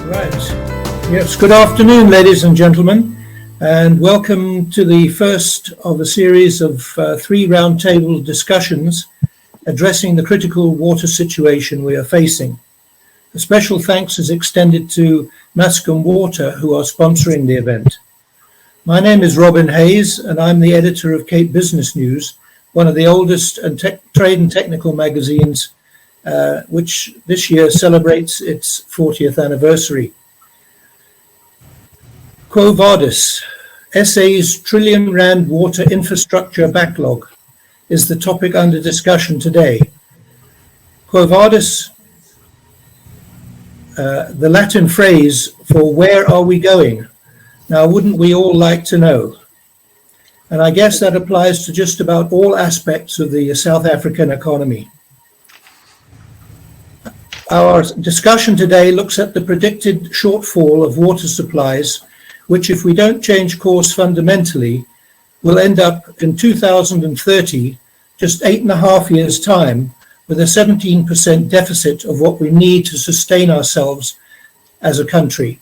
Right. Yes, good afternoon, ladies and gentlemen, and welcome to the first of a series of three roundtable discussions addressing the critical water situation we are facing. A special thanks is extended to Mascom Water, who are sponsoring the event. My name is Robin Hayes, and I'm the editor of Cape Business News, one of the oldest trade and technical magazines, which this year celebrates its 40th anniversary. Quo Vadis, SA's trillion rand water infrastructure backlog, is the topic under discussion today. Quo Vadis, the Latin phrase for where are we going? Now, wouldn't we all like to know? And I guess that applies to just about all aspects of the South African economy. Our discussion today looks at the predicted shortfall of water supplies, which, if we don't change course fundamentally, will end up in 2030, just 8.5 years' time, with a 17% deficit of what we need to sustain ourselves as a country.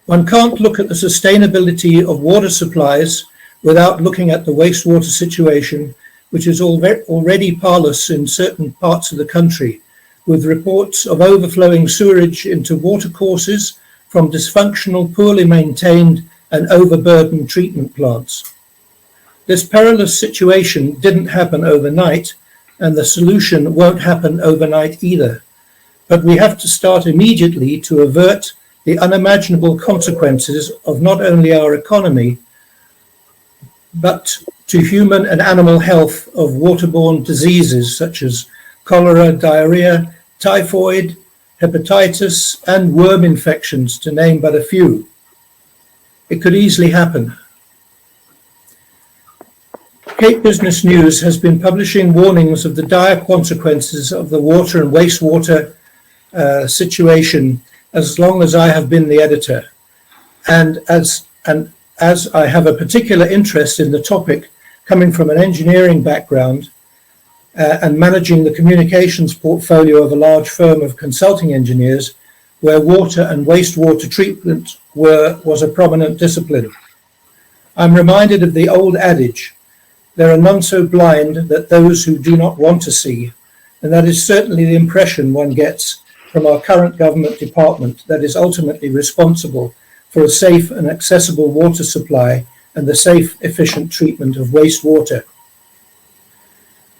One can't look at the sustainability of water supplies without looking at the wastewater situation, which is already parlous in certain parts of the country, with reports of overflowing sewerage into watercourses from dysfunctional, poorly maintained and overburdened treatment plants. This perilous situation didn't happen overnight, and the solution won't happen overnight either. But we have to start immediately to avert the unimaginable consequences of not only our economy, but to human and animal health of waterborne diseases such as cholera, diarrhea, typhoid, hepatitis, and worm infections, to name but a few. It could easily happen. Cape Business News has been publishing warnings of the dire consequences of the water and wastewater situation as long as I have been the editor. And as I have a particular interest in the topic, coming from an engineering background, and managing the communications portfolio of a large firm of consulting engineers, where water and wastewater treatment was a prominent discipline. I'm reminded of the old adage, there are none so blind that those who do not want to see, and that is certainly the impression one gets from our current government department that is ultimately responsible for a safe and accessible water supply and the safe, efficient treatment of wastewater.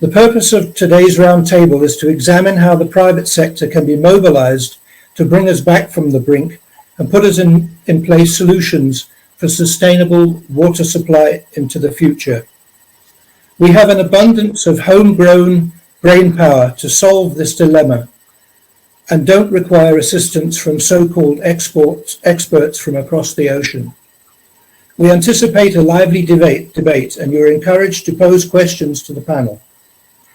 The purpose of today's roundtable is to examine how the private sector can be mobilized to bring us back from the brink and put us in place solutions for sustainable water supply into the future. We have an abundance of homegrown brain power to solve this dilemma and don't require assistance from so-called experts from across the ocean. We anticipate a lively debate, and you're encouraged to pose questions to the panel.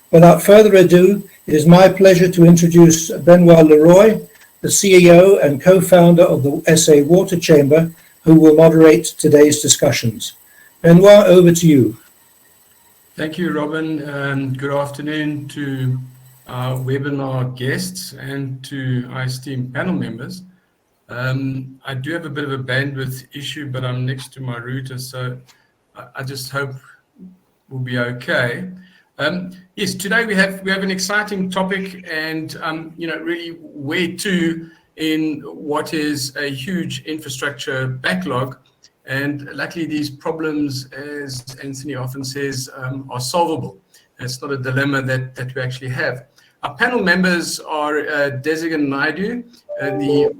Without further ado, it is my pleasure to introduce Benoit Leroy, the CEO and co-founder of the SA Water Chamber, who will moderate today's discussions. Benoit, over to you. Thank you, Robin. Good afternoon to our webinar guests and to our esteemed panel members. I do have a bit of a bandwidth issue, but I'm next to my router, so I just hope we'll be okay. Yes, today we have an exciting topic, and really where to in what is a huge infrastructure backlog. And luckily, these problems, as Anthony often says, are solvable. It's not a dilemma that we actually have. Our panel members are Desigan Naidu, the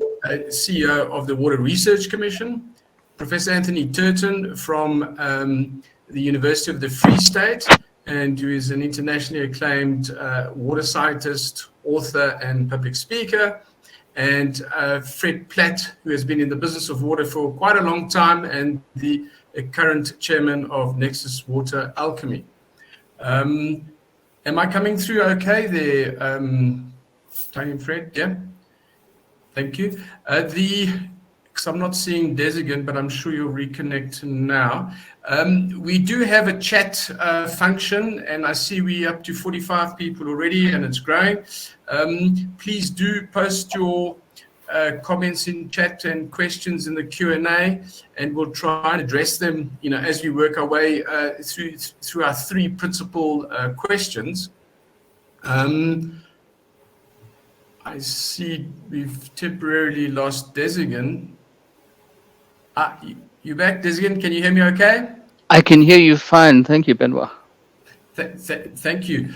CEO of the Water Research Commission, Professor Anthony Turton from the University of the Free State, and who is an internationally acclaimed water scientist, author, and public speaker, and Fred Platt, who has been in the business of water for quite a long time, and the current chairman of Nexus Water Alchemy. Am I coming through okay there, Tony and Fred? Yeah? Thank you. Because I'm not seeing Desigan, but I'm sure you'll reconnect now. We do have a chat function, and I see we're up to 45 people already, and it's growing. Please do post your comments in chat and questions in the Q&A, and we'll try and address them, as we work our way through our three principal questions. I see we've temporarily lost Desigan. You back, Desigan? Can you hear me okay? I can hear you fine. Thank you, Benoit. Thank you.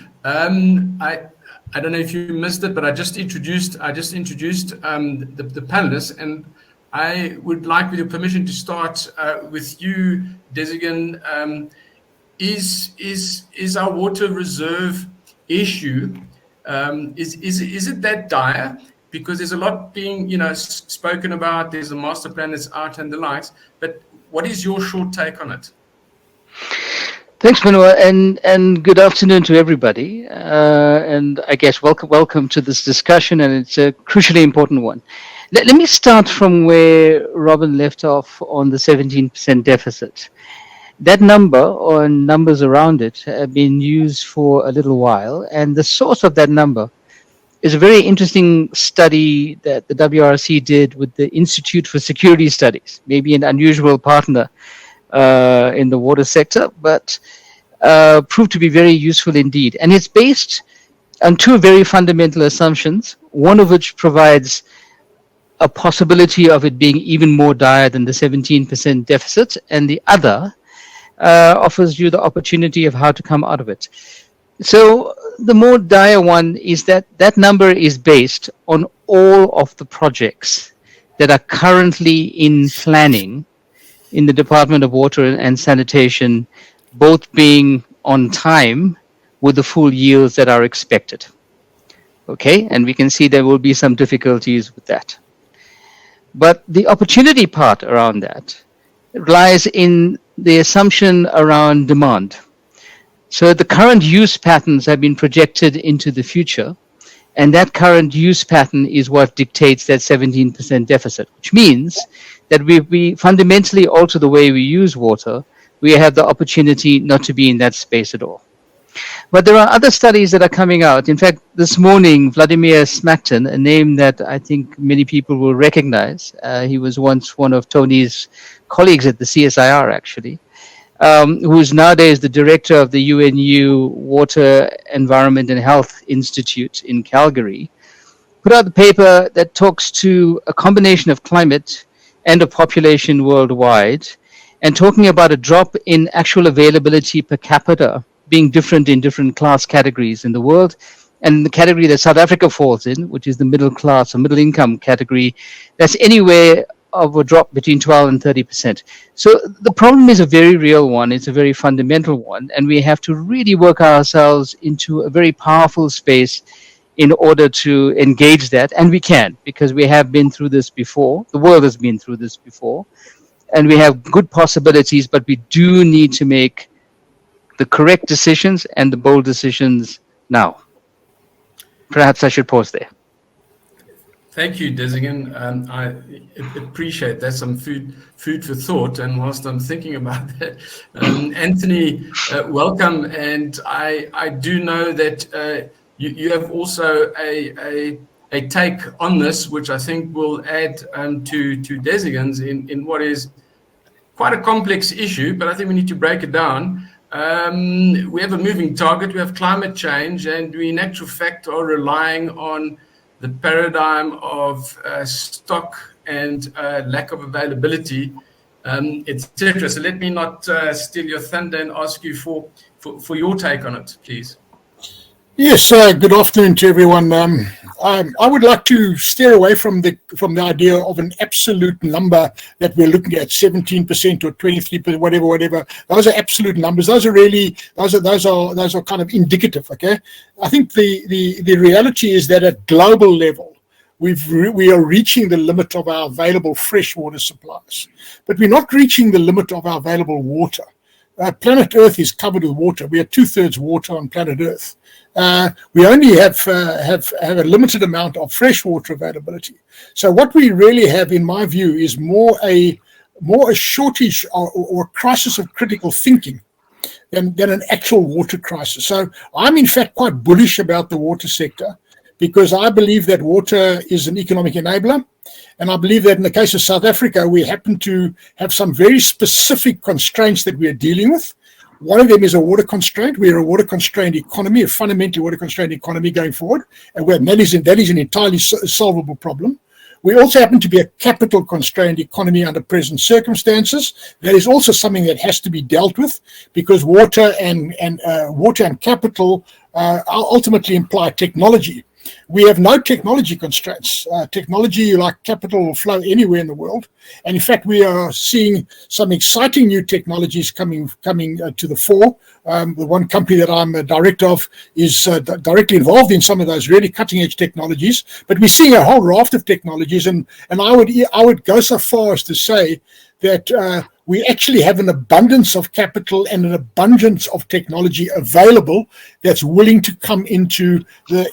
I don't know if you missed it, but I just introduced the panelists, and I would like, with your permission, to start with you, Desigan. Is our water reserve issue is it that dire? Because there's a lot being spoken about. There's a master plan that's out and the likes. But what is your short take on it? Thanks, Benoit, and good afternoon to everybody. And I guess welcome to this discussion, and it's a crucially important one. Let me start from where Robin left off on the 17% deficit. That number, or numbers around it, have been used for a little while, and the source of that number is a very interesting study that the WRC did with the Institute for Security Studies, maybe an unusual partner in the water sector, but proved to be very useful indeed. And it's based on two very fundamental assumptions, one of which provides a possibility of it being even more dire than the 17% deficit, and the other offers you the opportunity of how to come out of it. So the more dire one is that number is based on all of the projects that are currently in planning in the Department of Water and Sanitation, both being on time with the full yields that are expected. Okay, and we can see there will be some difficulties with that. But the opportunity part around that lies in the assumption around demand. So the current use patterns have been projected into the future, and that current use pattern is what dictates that 17% deficit, which means that if we fundamentally alter the way we use water, we have the opportunity not to be in that space at all. But there are other studies that are coming out. In fact, this morning, Vladimir Smakton, a name that I think many people will recognize, he was once one of Tony's colleagues at the CSIR, actually, who is nowadays the director of the UNU Water, Environment and Health Institute in Calgary, put out a paper that talks to a combination of climate and of population worldwide, and talking about a drop in actual availability per capita being different in different class categories in the world. And the category that South Africa falls in, which is the middle class or middle income category, that's anywhere of a drop between 12 and 30%. So the problem is a very real one. It's a very fundamental one. And we have to really work ourselves into a very powerful space in order to engage that. And we can, because we have been through this before. The world has been through this before. And we have good possibilities, but we do need to make the correct decisions and the bold decisions now. Perhaps I should pause there. Thank you, Desigan. I appreciate that. Some food for thought. And whilst I'm thinking about that, Anthony, welcome. And I do know that you have also a take on this, which I think will add to Desigan's in what is quite a complex issue, but I think we need to break it down. We have a moving target. We have climate change, and we in actual fact are relying on the paradigm of stock and lack of availability, etc. So let me not steal your thunder and ask you for your take on it, please. Yes, good afternoon to everyone. I would like to steer away from the idea of an absolute number that we're looking at, 17% or 23%, whatever. Those are absolute numbers. Those are kind of indicative. Okay, I think the reality is that at global level, we are reaching the limit of our available freshwater supplies, but we're not reaching the limit of our available water. Planet Earth is covered with water. We are 2/3 water on planet Earth. We only have a limited amount of freshwater availability. So what we really have, in my view, is more a shortage or crisis of critical thinking than an actual water crisis. So I'm in fact quite bullish about the water sector, because I believe that water is an economic enabler. And I believe that in the case of South Africa, we happen to have some very specific constraints that we are dealing with. One of them is a water constraint. We are a water-constrained economy, a fundamentally water-constrained economy going forward, and that is an entirely solvable problem. We also happen to be a capital-constrained economy under present circumstances. That is also something that has to be dealt with, because water and capital ultimately imply technology. We have no technology constraints. Technology, like capital, will flow anywhere in the world. And in fact, we are seeing some exciting new technologies coming to the fore. The one company that I'm a director of is directly involved in some of those really cutting-edge technologies. But we're seeing a whole raft of technologies, and I would go so far as to say that we actually have an abundance of capital and an abundance of technology available that's willing to come into the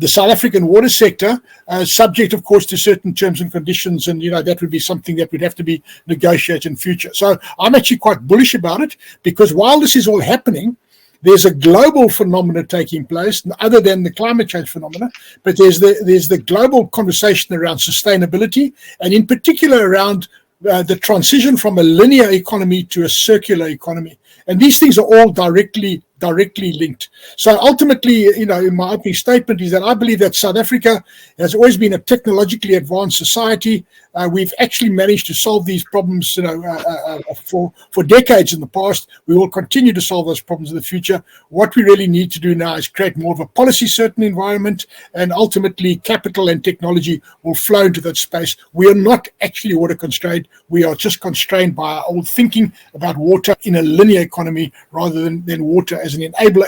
South African water sector, subject, of course, to certain terms and conditions, and that would be something that would have to be negotiated in future. So I'm actually quite bullish about it, because while this is all happening, there's a global phenomena taking place, other than the climate change phenomena, but there's the global conversation around sustainability, and in particular around the transition from a linear economy to a circular economy. And these things are all directly linked. So ultimately, in my opening statement, is that I believe that South Africa has always been a technologically advanced society. We've actually managed to solve these problems, for decades in the past. We will continue to solve those problems in the future. What we really need to do now is create more of a policy-certain environment, and ultimately capital and technology will flow into that space. We are not actually water constrained. We are just constrained by our old thinking about water in a linear economy rather than water as an enabler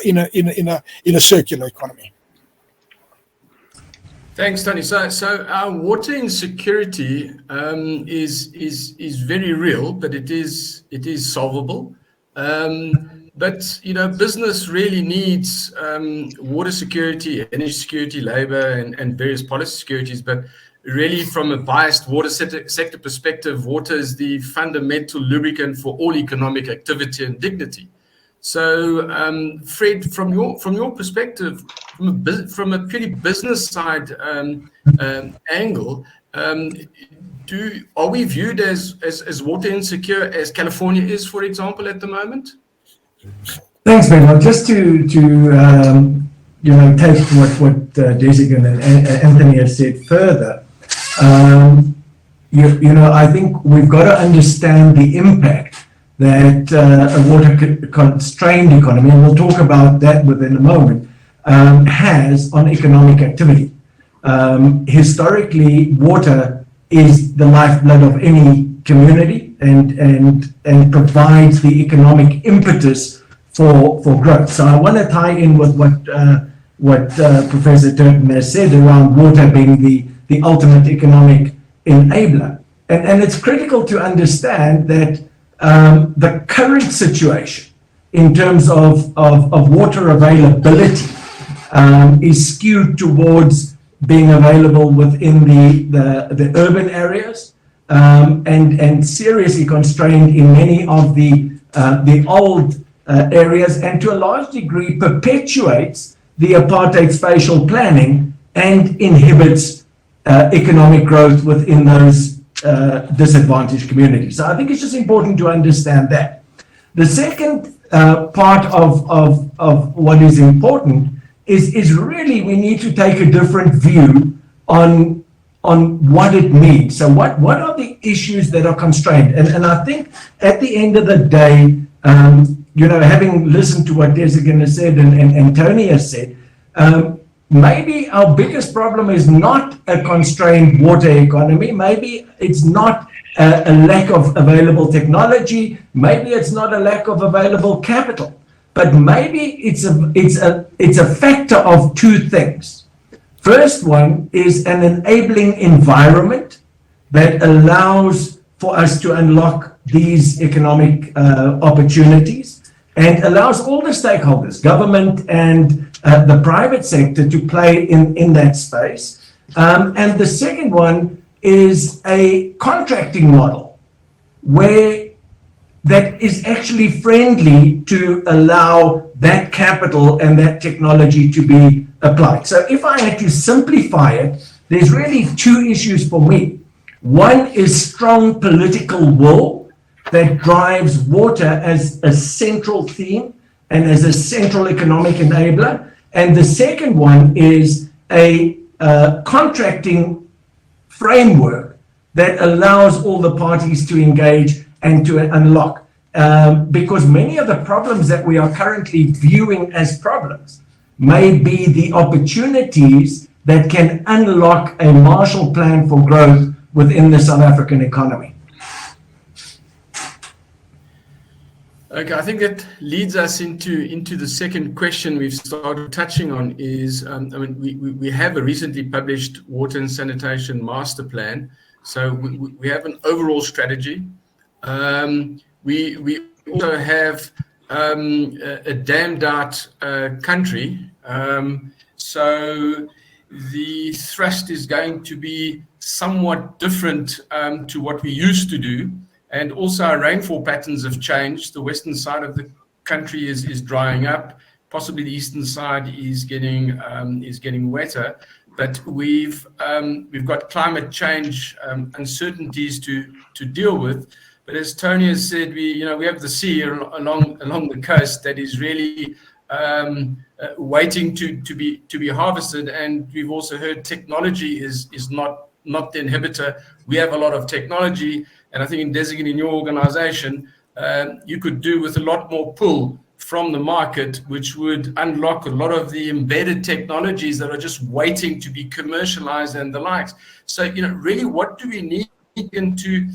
in a circular economy. Thanks, Tony. So our water insecurity is very real, but it is solvable. But business really needs water security, energy security, labor, and various policy securities. But really, from a biased water sector perspective, water is the fundamental lubricant for all economic activity and dignity. So, Fred, from your perspective, from a purely business side angle, are we viewed as water insecure as California is, for example, at the moment? Thanks, Benoit. Just to take what Jessica and Anthony have said further. I think we've got to understand the impact that a water-constrained economy, and we'll talk about that within a moment, has on economic activity. Historically, water is the lifeblood of any community and provides the economic impetus for growth. So I want to tie in with what Professor Turton has said around water being the ultimate economic enabler. And it's critical to understand that the current situation in terms of water availability is skewed towards being available within the urban areas and seriously constrained in many of the old areas, and to a large degree perpetuates the apartheid spatial planning and inhibits economic growth within those disadvantaged communities. So I think it's just important to understand that. The second part of what is important is really we need to take a different view on what it means. So what are the issues that are constrained? And I think at the end of the day, having listened to what Desigan has said and Tony has said, maybe our biggest problem is not a constrained water economy. Maybe it's not a lack of available technology. Maybe it's not a lack of available capital. But maybe it's a factor of two things. First one is an enabling environment that allows for us to unlock these economic opportunities and allows all the stakeholders, government and the private sector, to play in that space. And the second one is a contracting model that is actually friendly to allow that capital and that technology to be applied. So if I had to simplify it, there's really two issues for me. One is strong political will that drives water as a central theme and as a central economic enabler. And the second one is a contracting framework that allows all the parties to engage and to unlock. Because many of the problems that we are currently viewing as problems may be the opportunities that can unlock a Marshall Plan for growth within the South African economy. Okay, I think that leads us into the second question we've started touching on is, we have a recently published water and sanitation master plan. So we have an overall strategy. We also have a dammed out country. So the thrust is going to be somewhat different to what we used to do. And also our rainfall patterns have changed. The western side of the country is drying up. Possibly the eastern side is getting wetter. But we've got climate change uncertainties to deal with. But as Tony has said, we have the sea along the coast that is really waiting to be harvested. And we've also heard technology is not the inhibitor. We have a lot of technology. And I think in designating your organization, you could do with a lot more pull from the market, which would unlock a lot of the embedded technologies that are just waiting to be commercialized and the likes. So, really, what do we need to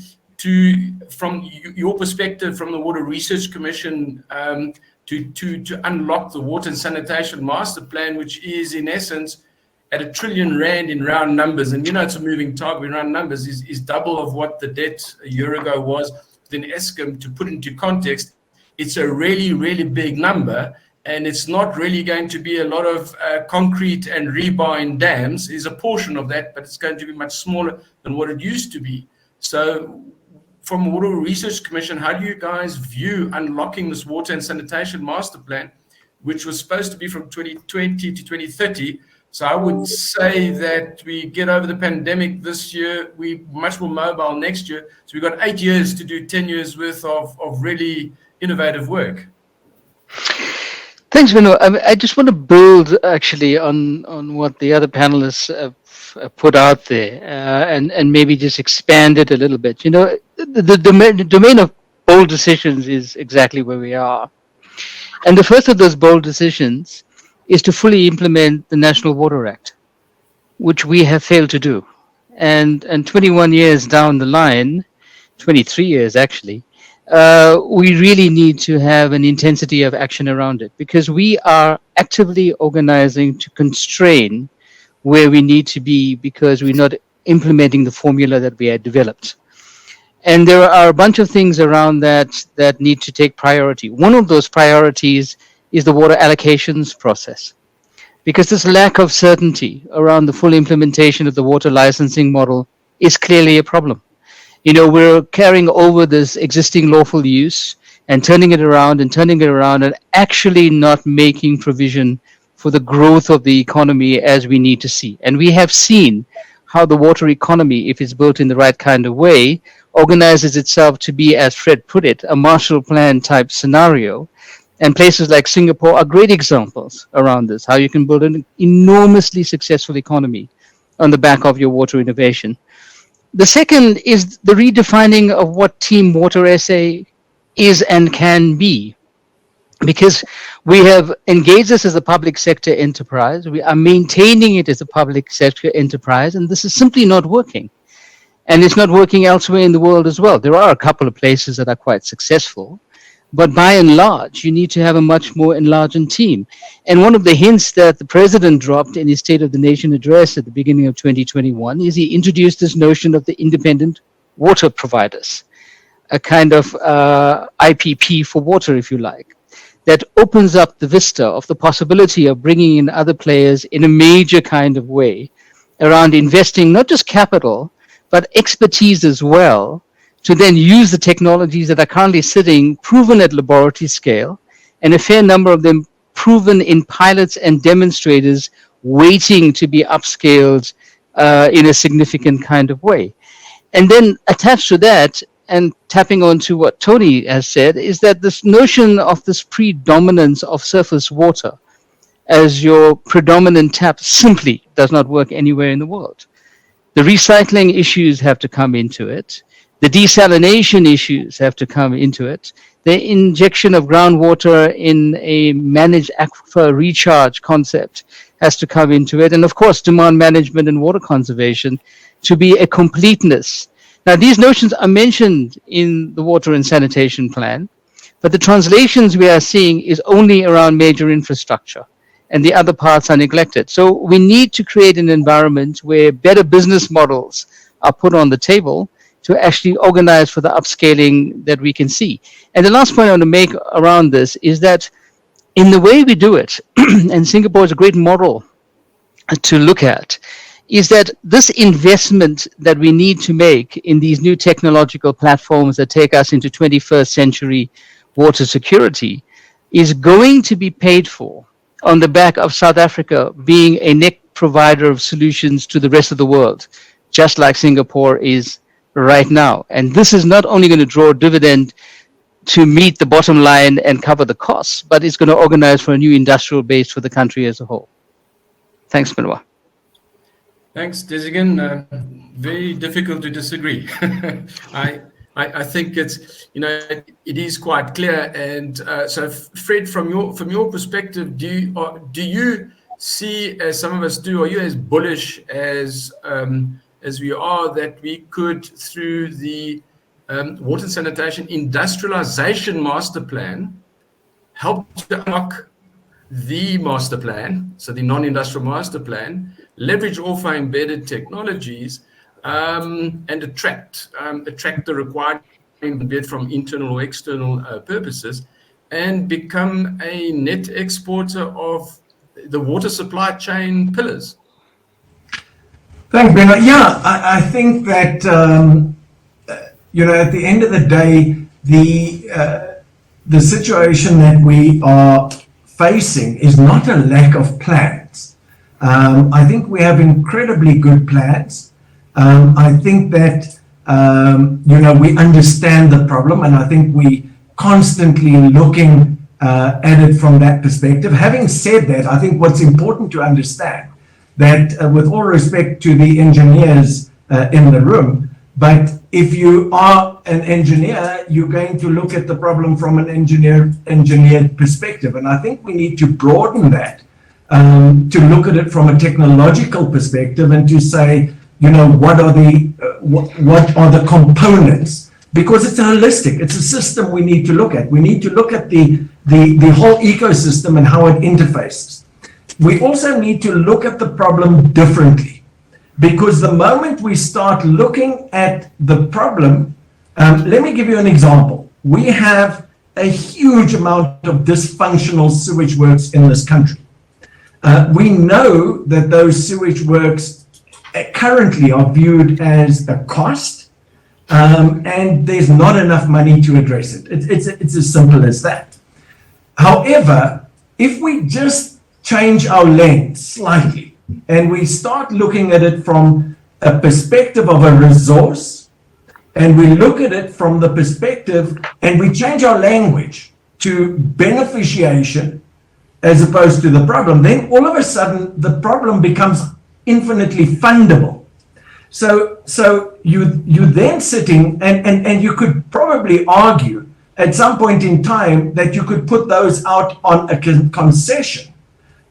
from your perspective, from the Water Research Commission, to unlock the water and sanitation master plan, which is in essence at R1 trillion in round numbers, and it's a moving target in round numbers, is double of what the debt a year ago was. Then Eskom, to put into context, it's a really, really big number, and it's not really going to be a lot of concrete and rebar in dams. Is a portion of that, but it's going to be much smaller than what it used to be. So from Water Research Commission, how do you guys view unlocking this water and sanitation master plan, which was supposed to be from 2020 to 2030? So I would say that we get over the pandemic this year, we're much more mobile next year. So we've got 8 years to do 10 years worth of really innovative work. Thanks, Vino. I just want to build actually on what the other panelists have put out there and maybe just expand it a little bit. The domain of bold decisions is exactly where we are. And the first of those bold decisions is to fully implement the National Water Act, which we have failed to do. And 21 years down the line, 23 years actually, we really need to have an intensity of action around it, because we are actively organizing to constrain where we need to be because we're not implementing the formula that we had developed. And there are a bunch of things around that need to take priority. One of those priorities is the water allocations process, because this lack of certainty around the full implementation of the water licensing model is clearly a problem. We're carrying over this existing lawful use and turning it around and actually not making provision for the growth of the economy as we need to see. And we have seen how the water economy, if it's built in the right kind of way, organizes itself to be, as Fred put it, a Marshall Plan type scenario. And places like Singapore are great examples around this, how you can build an enormously successful economy on the back of your water innovation. The second is the redefining of what Team Water SA is and can be, because we have engaged this as a public sector enterprise. We are maintaining it as a public sector enterprise, and this is simply not working. And it's not working elsewhere in the world as well. There are a couple of places that are quite successful, but by and large, you need to have a much more enlarged team. And one of the hints that the president dropped in his State of the Nation address at the beginning of 2021 is he introduced this notion of the independent water providers, a kind of IPP for water, if you like, that opens up the vista of the possibility of bringing in other players in a major kind of way around investing not just capital, but expertise as well, to then use the technologies that are currently sitting proven at laboratory scale, and a fair number of them proven in pilots and demonstrators waiting to be upscaled in a significant kind of way. And then attached to that, and tapping on to what Tony has said, is that this notion of this predominance of surface water as your predominant tap simply does not work anywhere in the world. The recycling issues have to come into it. The desalination issues have to come into it. The injection of groundwater in a managed aquifer recharge concept has to come into it. And of course, demand management and water conservation to be a completeness. Now, these notions are mentioned in the Water and Sanitation Plan, but the translations we are seeing is only around major infrastructure, and the other parts are neglected. So we need to create an environment where better business models are put on the table to actually organize for the upscaling that we can see. And the last point I want to make around this is that in the way we do it, and Singapore is a great model to look at, is that this investment that we need to make in these new technological platforms that take us into 21st century water security is going to be paid for on the back of South Africa being a net provider of solutions to the rest of the world, just like Singapore is right now. And this is not only going to draw a dividend to meet the bottom line and cover the costs, but it's going to organize for a new industrial base for the country as a whole. Thanks, Benoit. Thanks, Desigan. Very difficult to disagree. I think it's, it is quite clear. And so, Fred, from your perspective, do you see, as some of us do, are you as bullish as we are that we could, through the Water and Sanitation Industrialization Master Plan, help to unlock the master plan, so the non-industrial master plan, leverage off our embedded technologies, and attract the required, be it from internal or external purposes, and become a net exporter of the water supply chain pillars? Thanks, Benoit. Yeah, I think that, at the end of the day, the situation that we are facing is not a lack of plans. I think we have incredibly good plans. I think that, we understand the problem, and I think we constantly looking at it from that perspective. Having said that, I think what's important to understand that, with all respect to the engineers in the room, but if you are an engineer, you're going to look at the problem from an engineered perspective. And I think we need to broaden that to look at it from a technological perspective and to say, what are the components? Because it's holistic. It's a system we need to look at. We need to look at the whole ecosystem and how it interfaces. We also need to look at the problem differently, because the moment we start looking at the problem, let me give you an example. We have a huge amount of dysfunctional sewage works in this country. We know that those sewage works currently are viewed as a cost, and there's not enough money to address it. It's as simple as that. However, if we just change our lens slightly and we start looking at it from a perspective of a resource, and we look at it from the perspective, and we change our language to beneficiation as opposed to the problem, then all of a sudden the problem becomes infinitely fundable. So you then sitting, and you could probably argue at some point in time that you could put those out on a concession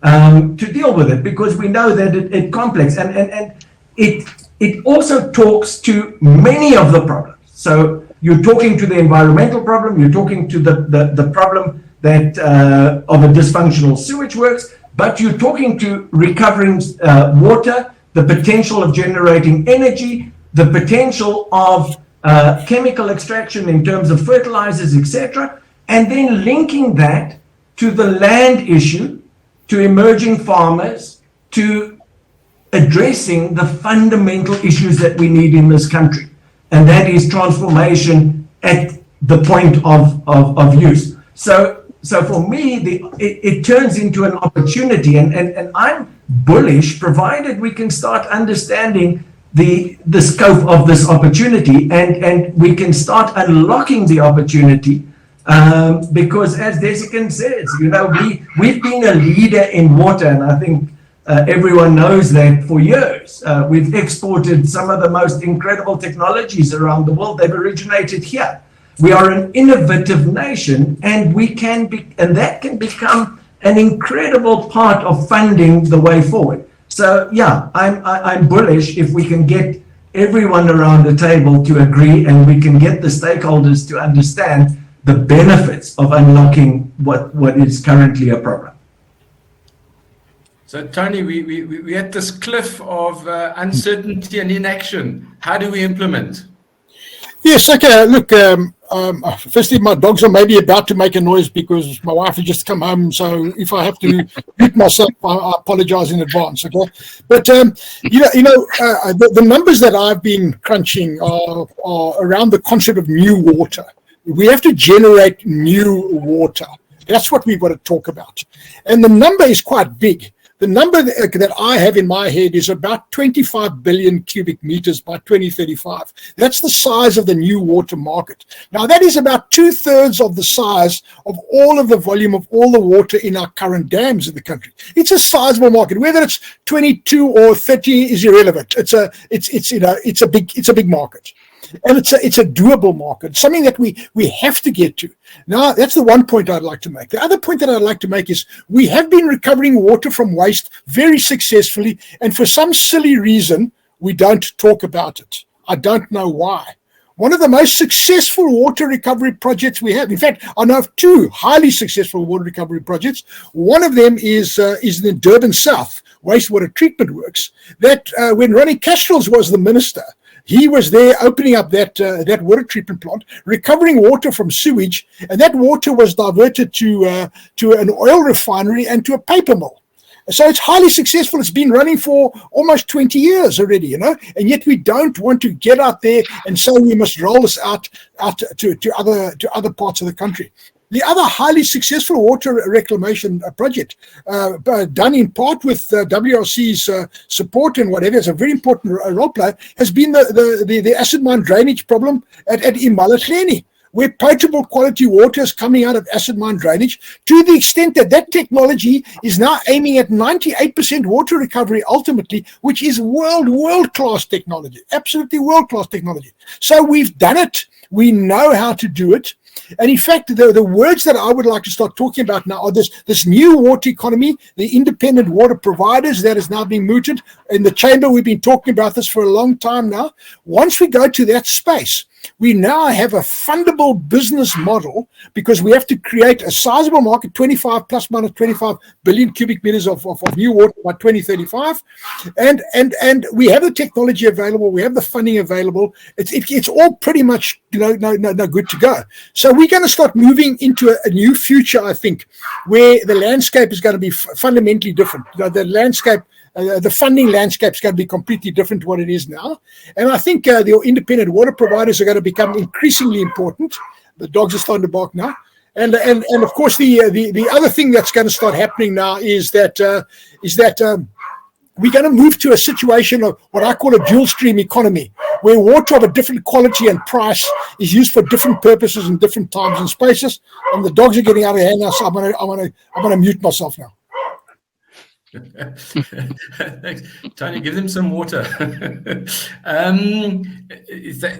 to deal with it, because we know that it's complex, and it also talks to many of the problems. So you're talking to the environmental problem, you're talking to the problem that of a dysfunctional sewage works, but you're talking to recovering water, the potential of generating energy, the potential of chemical extraction in terms of fertilizers, etc., and then linking that to the land issue, to emerging farmers, to addressing the fundamental issues that we need in this country, and that is transformation at the point of use. So So for me, it turns into an opportunity, and I'm bullish, provided we can start understanding the scope of this opportunity, and we can start unlocking the opportunity, because as Desikan says, we've been a leader in water, and I think everyone knows that for years. We've exported some of the most incredible technologies around the world. They've originated here. We are an innovative nation, and that can become an incredible part of funding the way forward. So yeah, I'm bullish if we can get everyone around the table to agree, and we can get the stakeholders to understand the benefits of unlocking what is currently a problem. So Tony, we're at this cliff of uncertainty and inaction. How do we implement? Yes, okay. Look, firstly, my dogs are maybe about to make a noise because my wife has just come home. So if I have to mute myself, I apologize in advance. Okay, but the numbers that I've been crunching are around the concept of new water. We have to generate new water. That's what we've got to talk about, and the number is quite big. The number that I have in my head is about 25 billion cubic meters by 2035. That's the size of the new water market. Now, that is about 2/3 of the size of all of the volume of all the water in our current dams in the country. It's a sizable market. Whether it's 22 or 30 is irrelevant. It's a big market. And it's a doable market, something that we have to get to. Now, that's the one point I'd like to make. The other point that I'd like to make is we have been recovering water from waste very successfully, and for some silly reason, we don't talk about it. I don't know why. One of the most successful water recovery projects we have, in fact, I know of two highly successful water recovery projects. One of them is in the Durban South, wastewater treatment works, that when Ronnie Castrols was the minister, he was there opening up that water treatment plant, recovering water from sewage, and that water was diverted to an oil refinery and to a paper mill. So it's highly successful. It's been running for almost 20 years already, and yet we don't want to get out there and say we must roll this out to other parts of the country. The other highly successful water reclamation project, done in part with WRC's support and whatever, is a very important role player, has been the acid mine drainage problem at Imalahleni, where potable quality water is coming out of acid mine drainage, to the extent that technology is now aiming at 98% water recovery ultimately, which is world-class technology, absolutely world-class technology. So we've done it. We know how to do it. And in fact, the words that I would like to start talking about now are this new water economy, the independent water providers that is now being mooted. In the chamber, we've been talking about this for a long time now. Once we go to that space, we now have a fundable business model, because we have to create a sizable market, 25 plus minus 25 billion cubic meters of new water by 2035. And we have the technology available, we have the funding available. It's all pretty much no good to go. So we're going to start moving into a new future, I think, where the landscape is going to be fundamentally different. The funding landscape is going to be completely different to what it is now. And I think the independent water providers are going to become increasingly important. The dogs are starting to bark now. And of course, the other thing that's going to start happening now is that we're going to move to a situation of what I call a dual stream economy, where water of a different quality and price is used for different purposes in different times and spaces. And the dogs are getting out of hand now, so I'm going to mute myself now. Thanks, Tony. Give them some water.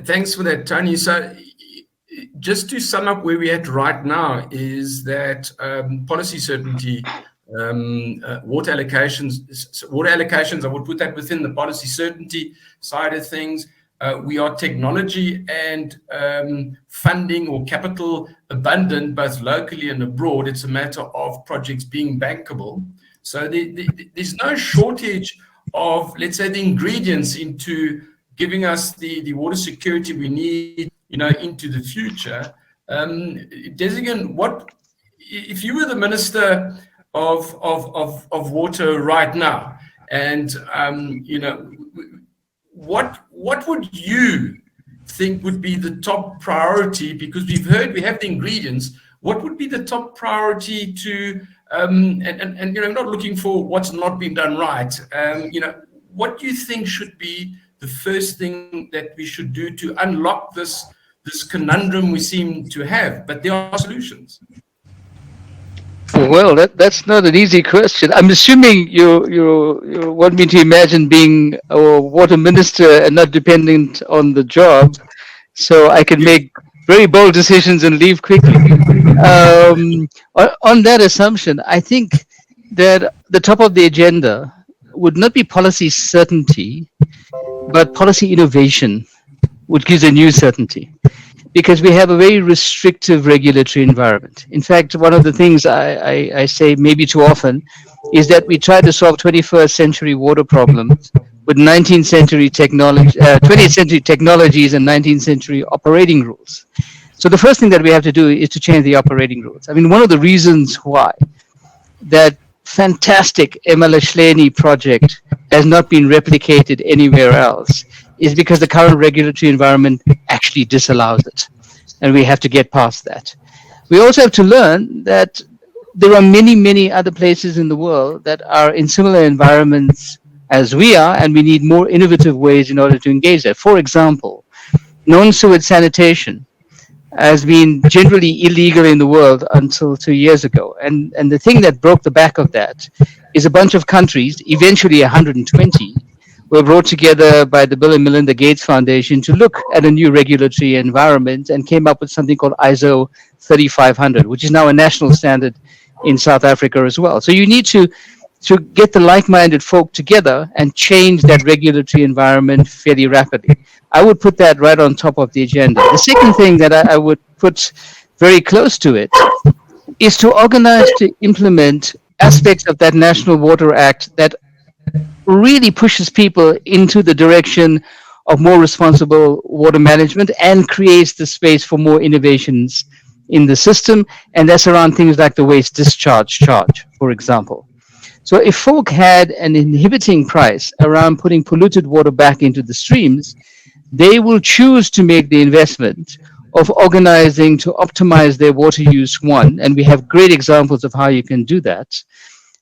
Thanks for that, Tony. So, just to sum up where we're at right now is that policy certainty, water allocations. I would put that within the policy certainty side of things. We are technology and funding or capital abundant, both locally and abroad. It's a matter of projects being bankable. So there's no shortage of, let's say, the ingredients into giving us the water security we need, into the future. Desikan, what if you were the minister of water right now, and what would you think would be the top priority? Because we have the ingredients. what would be the top priority to, and not looking for what's not been done right, what do you think should be the first thing that we should do to unlock this conundrum we seem to have? But there are solutions. Well, that's not an easy question. I'm assuming you want me to imagine being a water minister and not dependent on the job, so I can make very bold decisions and leave quickly. On that assumption, I think that the top of the agenda would not be policy certainty, but policy innovation, which gives a new certainty. Because we have a very restrictive regulatory environment. In fact, one of the things I say maybe too often is that we try to solve 21st century water problems with 19th century technology, 20th century technologies and 19th century operating rules. So the first thing that we have to do is to change the operating rules. I mean, one of the reasons why that fantastic Emalasheni project has not been replicated anywhere else is because the current regulatory environment actually disallows it. And we have to get past that. We also have to learn that there are many, many other places in the world that are in similar environments as we are, and we need more innovative ways in order to engage there. For example, non-sewage sanitation has been generally illegal in the world until 2 years ago. And the thing that broke the back of that is a bunch of countries, eventually 120, were brought together by the Bill and Melinda Gates Foundation to look at a new regulatory environment and came up with something called ISO 3500, which is now a national standard in South Africa as well. So you need to get the like-minded folk together and change that regulatory environment fairly rapidly. I would put that right on top of the agenda. The second thing that I would put very close to it is to organize to implement aspects of that National Water Act that really pushes people into the direction of more responsible water management and creates the space for more innovations in the system. And that's around things like the waste discharge charge, for example. So if folk had an inhibiting price around putting polluted water back into the streams, they will choose to make the investment of organizing to optimize their water use, one, and we have great examples of how you can do that.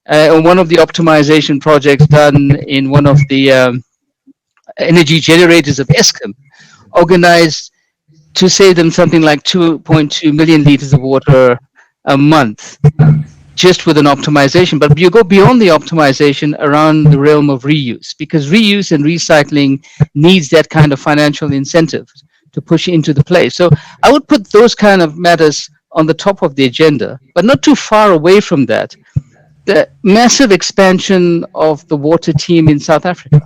One of the optimization projects done in one of the energy generators of Eskom organized to save them something like 2.2 million liters of water a month, just with an optimization. But you go beyond the optimization around the realm of reuse, because reuse and recycling needs that kind of financial incentive to push into the place. So I would put those kind of matters on the top of the agenda, but not too far away from that. The massive expansion of the water team in South Africa.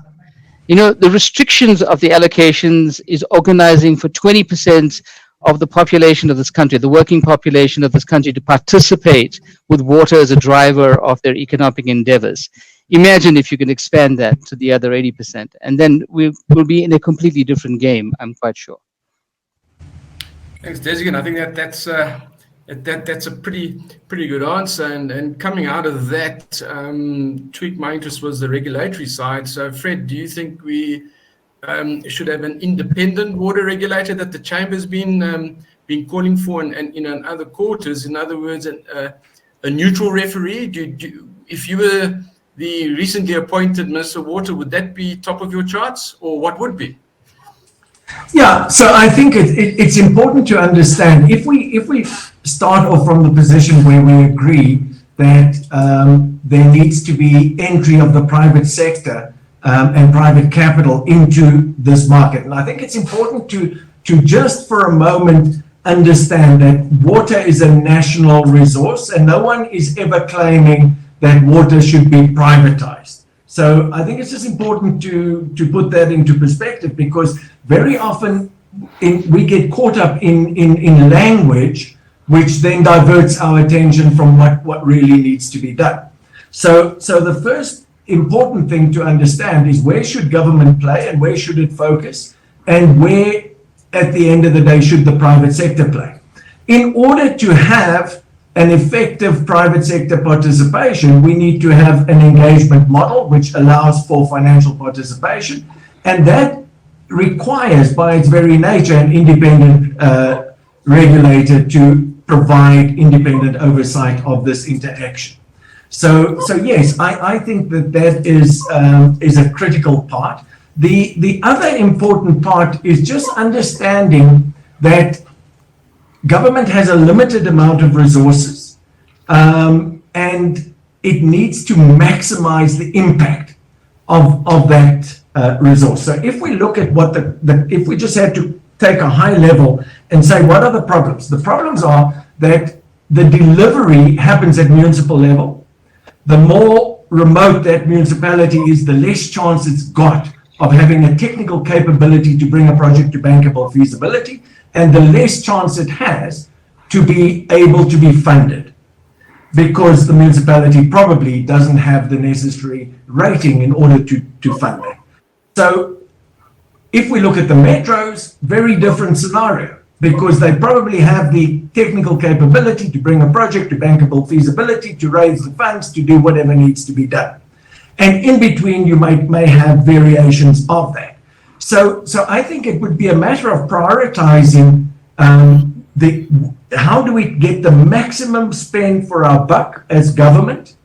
You know, the restrictions of the allocations is organizing for 20% of the population of this country, the working population of this country, to participate with water as a driver of their economic endeavors. Imagine if you can expand that to the other 80%, and then we'll be in a completely different game, I'm quite sure. Thanks, Desigan. I think that's a pretty good answer. And coming out of that, tweak my interest was the regulatory side. So, Fred, do you think we should have an independent water regulator that the Chamber's been calling for, and in other quarters? In other words, a neutral referee. If you were the recently appointed Minister of Water, would that be top of your charts, or what would be? Yeah, so I think it's important to understand, if we start off from the position where we agree that there needs to be entry of the private sector and private capital into this market. And I think it's important to just for a moment understand that water is a national resource, and no one is ever claiming that water should be privatized. So I think it's just important to put that into perspective, because very often we get caught up in language which then diverts our attention from what really needs to be done. So the first important thing to understand is, where should government play and where should it focus, and where at the end of the day should the private sector play? In order to have an effective private sector participation, we need to have an engagement model which allows for financial participation, and that requires by its very nature an independent regulator to provide independent oversight of this interaction. So yes, I think that is a critical part. The other important part is just understanding that government has a limited amount of resources, and it needs to maximize the impact of that resource. So if we look at what if we just had to take a high level and say, what are the problems? The problems are that the delivery happens at municipal level. The more remote that municipality is, the less chance it's got of having a technical capability to bring a project to bankable feasibility, and the less chance it has to be able to be funded, because the municipality probably doesn't have the necessary rating in order to fund that. So if we look at the metros, very different scenario, because they probably have the technical capability to bring a project to bankable feasibility, to raise the funds, to do whatever needs to be done. And in between, you may have variations of that. So I think it would be a matter of prioritizing how do we get the maximum spend for our buck as government,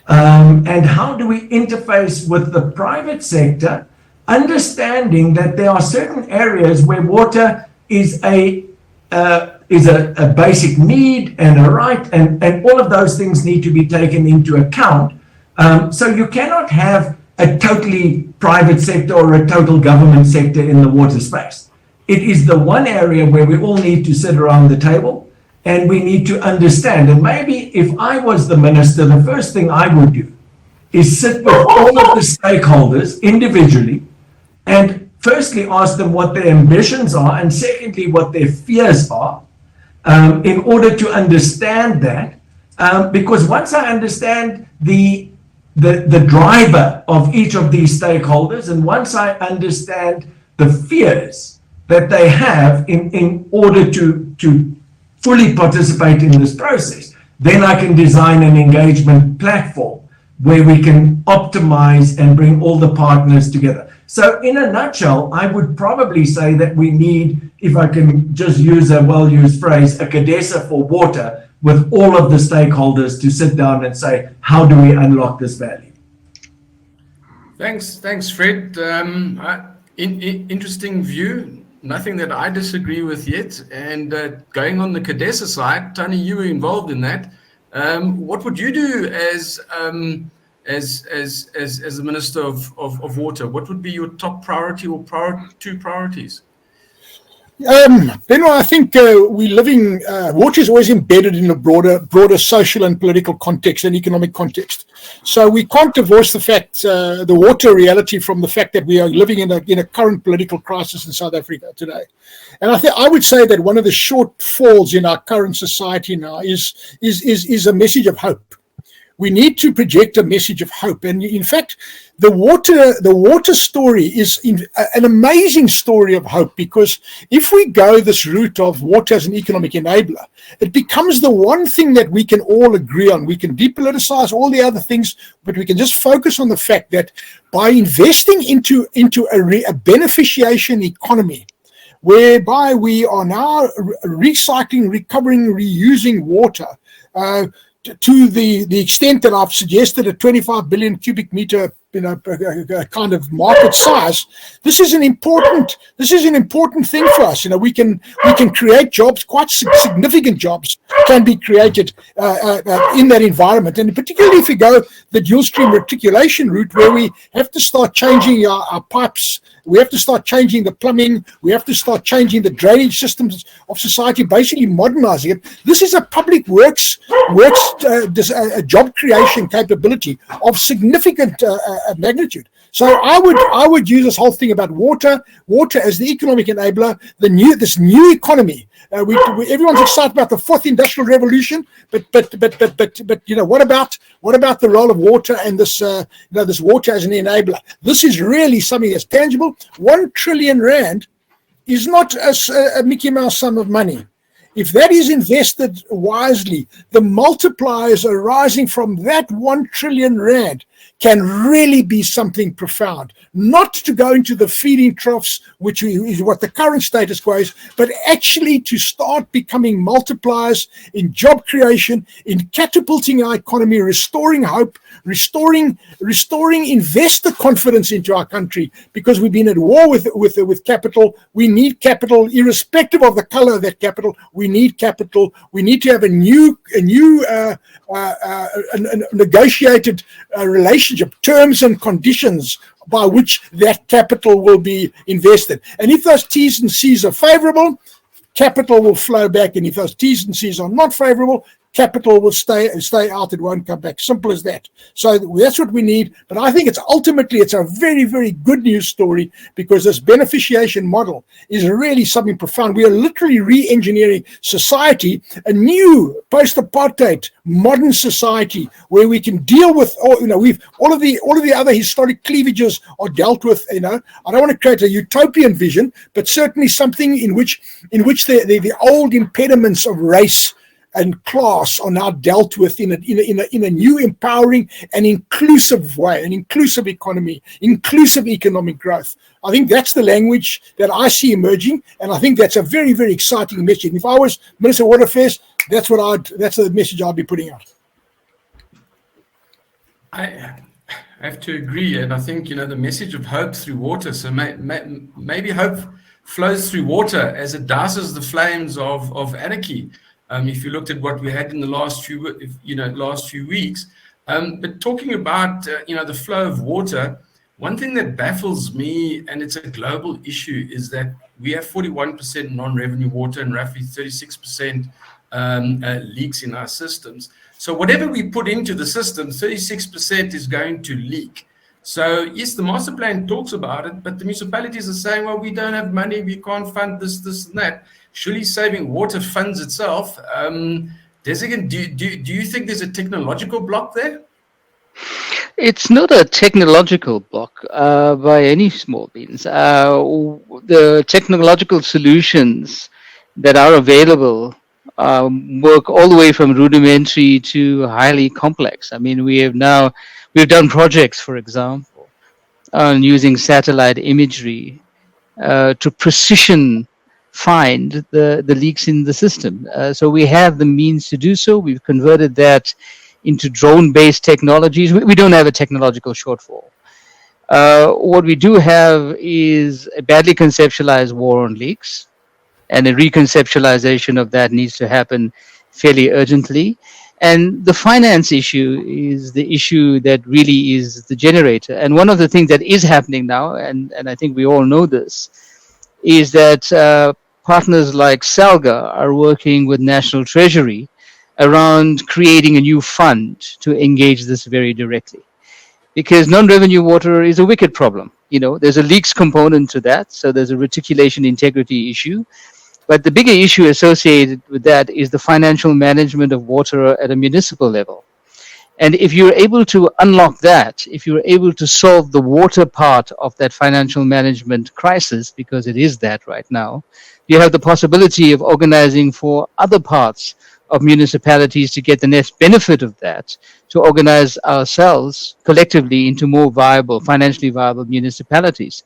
and how do we interface with the private sector, understanding that there are certain areas where water is a basic need and a right, and all of those things need to be taken into account. So you cannot have a totally private sector or a total government sector in the water space. It is the one area where we all need to sit around the table and we need to understand. And maybe if I was the minister, the first thing I would do is sit with all of the stakeholders individually and firstly ask them what their ambitions are, and secondly what their fears are, in order to understand that. Because once I understand the driver of each of these stakeholders, and once I understand the fears that they have in order to fully participate in this process, then I can design an engagement platform where we can optimize and bring all the partners together. So in a nutshell, I would probably say that we need, if I can just use a well-used phrase, a CADESA for water, with all of the stakeholders to sit down and say, how do we unlock this value? Thanks, Fred. Interesting view. Nothing that I disagree with yet. And going on the CADESA side, Tony, you were involved in that. What would you do as the Minister of Water? What would be your top priority or two priorities? I think we're living, water is always embedded in a broader social and political context and economic context. So we can't divorce the fact, the water reality, from the fact that we are living in a current political crisis in South Africa today. And I would say that one of the shortfalls in our current society now is a message of hope. We need to project a message of hope. And in fact, the water story is an amazing story of hope, because if we go this route of water as an economic enabler, it becomes the one thing that we can all agree on. We can depoliticize all the other things, but we can just focus on the fact that by investing into a beneficiation economy, whereby we are now recycling, recovering, reusing water, to the extent that I've suggested a 25 billion cubic meter, kind of market size. This is an important thing for us. We can create jobs, quite significant jobs can be created in that environment. And particularly if we go the dual stream reticulation route, where we have to start changing our pipes, we have to start changing the plumbing, we have to start changing the drainage systems of society, basically modernizing it. This is a public works job creation capability of significant magnitude. So I would use this whole thing about water as the economic enabler, this new economy. Everyone's excited about the fourth industrial revolution, but what about the role of water and this water as an enabler? This is really something that's tangible. 1 trillion rand is not a Mickey Mouse sum of money. If that is invested wisely, the multipliers arising from that 1 trillion rand can really be something profound. Not to go into the feeding troughs, which is what the current status quo is, but actually to start becoming multipliers in job creation, in catapulting our economy, restoring hope, restoring investor confidence into our country, because we've been at war with capital. We need capital, irrespective of the color of that capital. We need capital. We need to have a new negotiated relationship, terms and conditions by which that capital will be invested. And if those T's and C's are favorable, capital will flow back. And if those T's and C's are not favorable, capital will stay out. It won't come back. Simple as that. So that's what we need. But I think it's a very, very good news story, because this beneficiation model is really something profound. We are literally re-engineering society, a new post-apartheid modern society where we can deal with all of the other historic cleavages are dealt with. I don't want to create a utopian vision, but certainly something in which the old impediments of race and class are now dealt with in a new, empowering and inclusive way, an inclusive economy, inclusive economic growth. I think that's the language that I see emerging, and I think that's a very, very exciting message. If I was Minister of Water Affairs, that's the message I'd be putting out. I have to agree, and I think the message of hope through water. So maybe hope flows through water as it douses the flames of anarchy. If you looked at what we had in the last few weeks, but talking about the flow of water, one thing that baffles me, and it's a global issue, is that we have 41% non-revenue water and roughly 36% leaks in our systems. So whatever we put into the system, 36% is going to leak. So yes, the master plan talks about it, but the municipalities are saying, well, we don't have money, we can't fund this, and that. Surely saving water funds itself. Desigan, do you think there's a technological block there? It's not a technological block by any small means. The technological solutions that are available work all the way from rudimentary to highly complex. I mean, we've done projects, for example, on using satellite imagery to precision find the leaks in the system. So we have the means to do so. We've converted that into drone-based technologies. We don't have a technological shortfall. What we do have is a badly conceptualized war on leaks, and a reconceptualization of that needs to happen fairly urgently. And the finance issue is the issue that really is the generator. And one of the things that is happening now, and I think we all know this, is that partners like Salga are working with National Treasury around creating a new fund to engage this very directly. Because non-revenue water is a wicked problem. There's a leaks component to that, so there's a reticulation integrity issue. But the bigger issue associated with that is the financial management of water at a municipal level. And if you're able to unlock that, if you're able to solve the water part of that financial management crisis, because it is that right now, you have the possibility of organizing for other parts of municipalities to get the net benefit of that, to organize ourselves collectively into more viable, financially viable municipalities.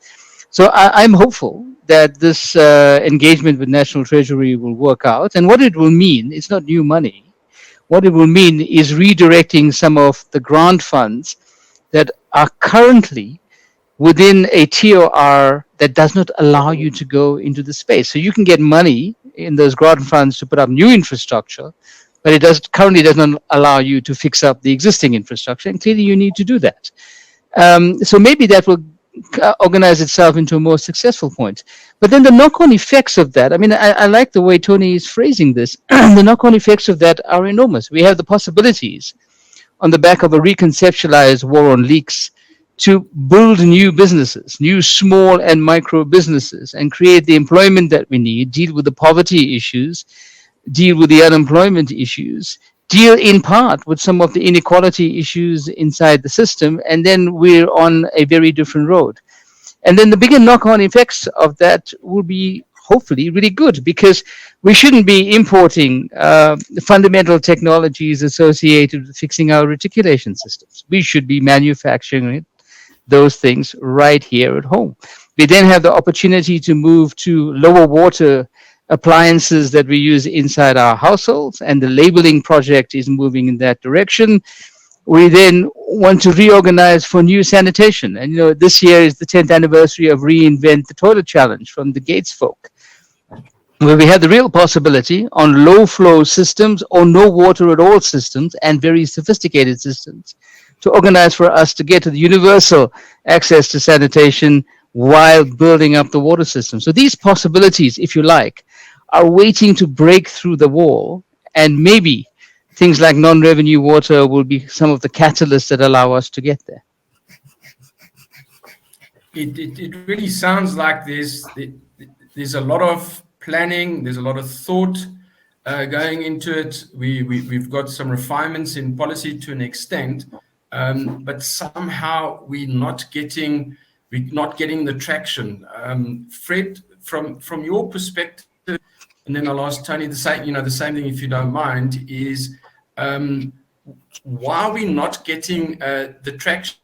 So I'm hopeful that this engagement with National Treasury will work out. And what it will mean, it's not new money. What it will mean is redirecting some of the grant funds that are currently within a TOR that does not allow you to go into the space. So you can get money in those grant funds to put up new infrastructure, but it currently does not allow you to fix up the existing infrastructure, and clearly you need to do that. So maybe that will organize itself into a more successful point. But then the knock-on effects of that, I like the way Tony is phrasing this, the knock-on effects of that are enormous. We have the possibilities on the back of a reconceptualized war on leaks to build new businesses, new small and micro businesses, and create the employment that we need, deal with the poverty issues, deal with the unemployment issues, deal in part with some of the inequality issues inside the system, and then we're on a very different road. And then the bigger knock-on effects of that will be hopefully really good, because we shouldn't be importing fundamental technologies associated with fixing our reticulation systems. We should be manufacturing those things right here at home. We then have the opportunity to move to lower water appliances that we use inside our households, and the labeling project is moving in that direction. We then want to reorganize for new sanitation. And, this year is the 10th anniversary of Reinvent the Toilet Challenge from the Gates folk, where we had the real possibility on low flow systems or no water at all systems and very sophisticated systems to organize for us to get to the universal access to sanitation while building up the water system. So these possibilities, if you like, are waiting to break through the wall, and maybe things like non-revenue water will be some of the catalysts that allow us to get there. It really sounds like there's a lot of planning, there's a lot of thought going into it. We've got some refinements in policy to an extent, but somehow we're not getting the traction. Fred, from your perspective, and then I'll ask Tony the same thing, if you don't mind, is why are we not getting the traction?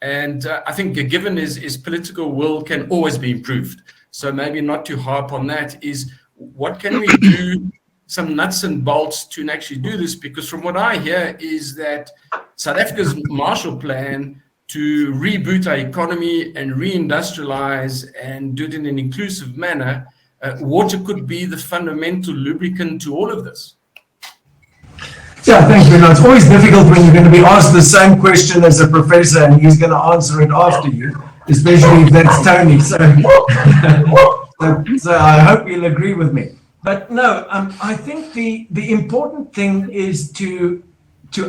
And I think a given is political will can always be improved. So maybe not to harp on that, is what can we do, some nuts and bolts to actually do this? Because from what I hear is that South Africa's Marshall Plan to reboot our economy and reindustrialize and do it in an inclusive manner, water could be the fundamental lubricant to all of this. Yeah, thank you. It's always difficult when you're going to be asked the same question as a professor and he's going to answer it after you, especially if that's Tony. So I hope you'll agree with me. But no, I think the important thing is to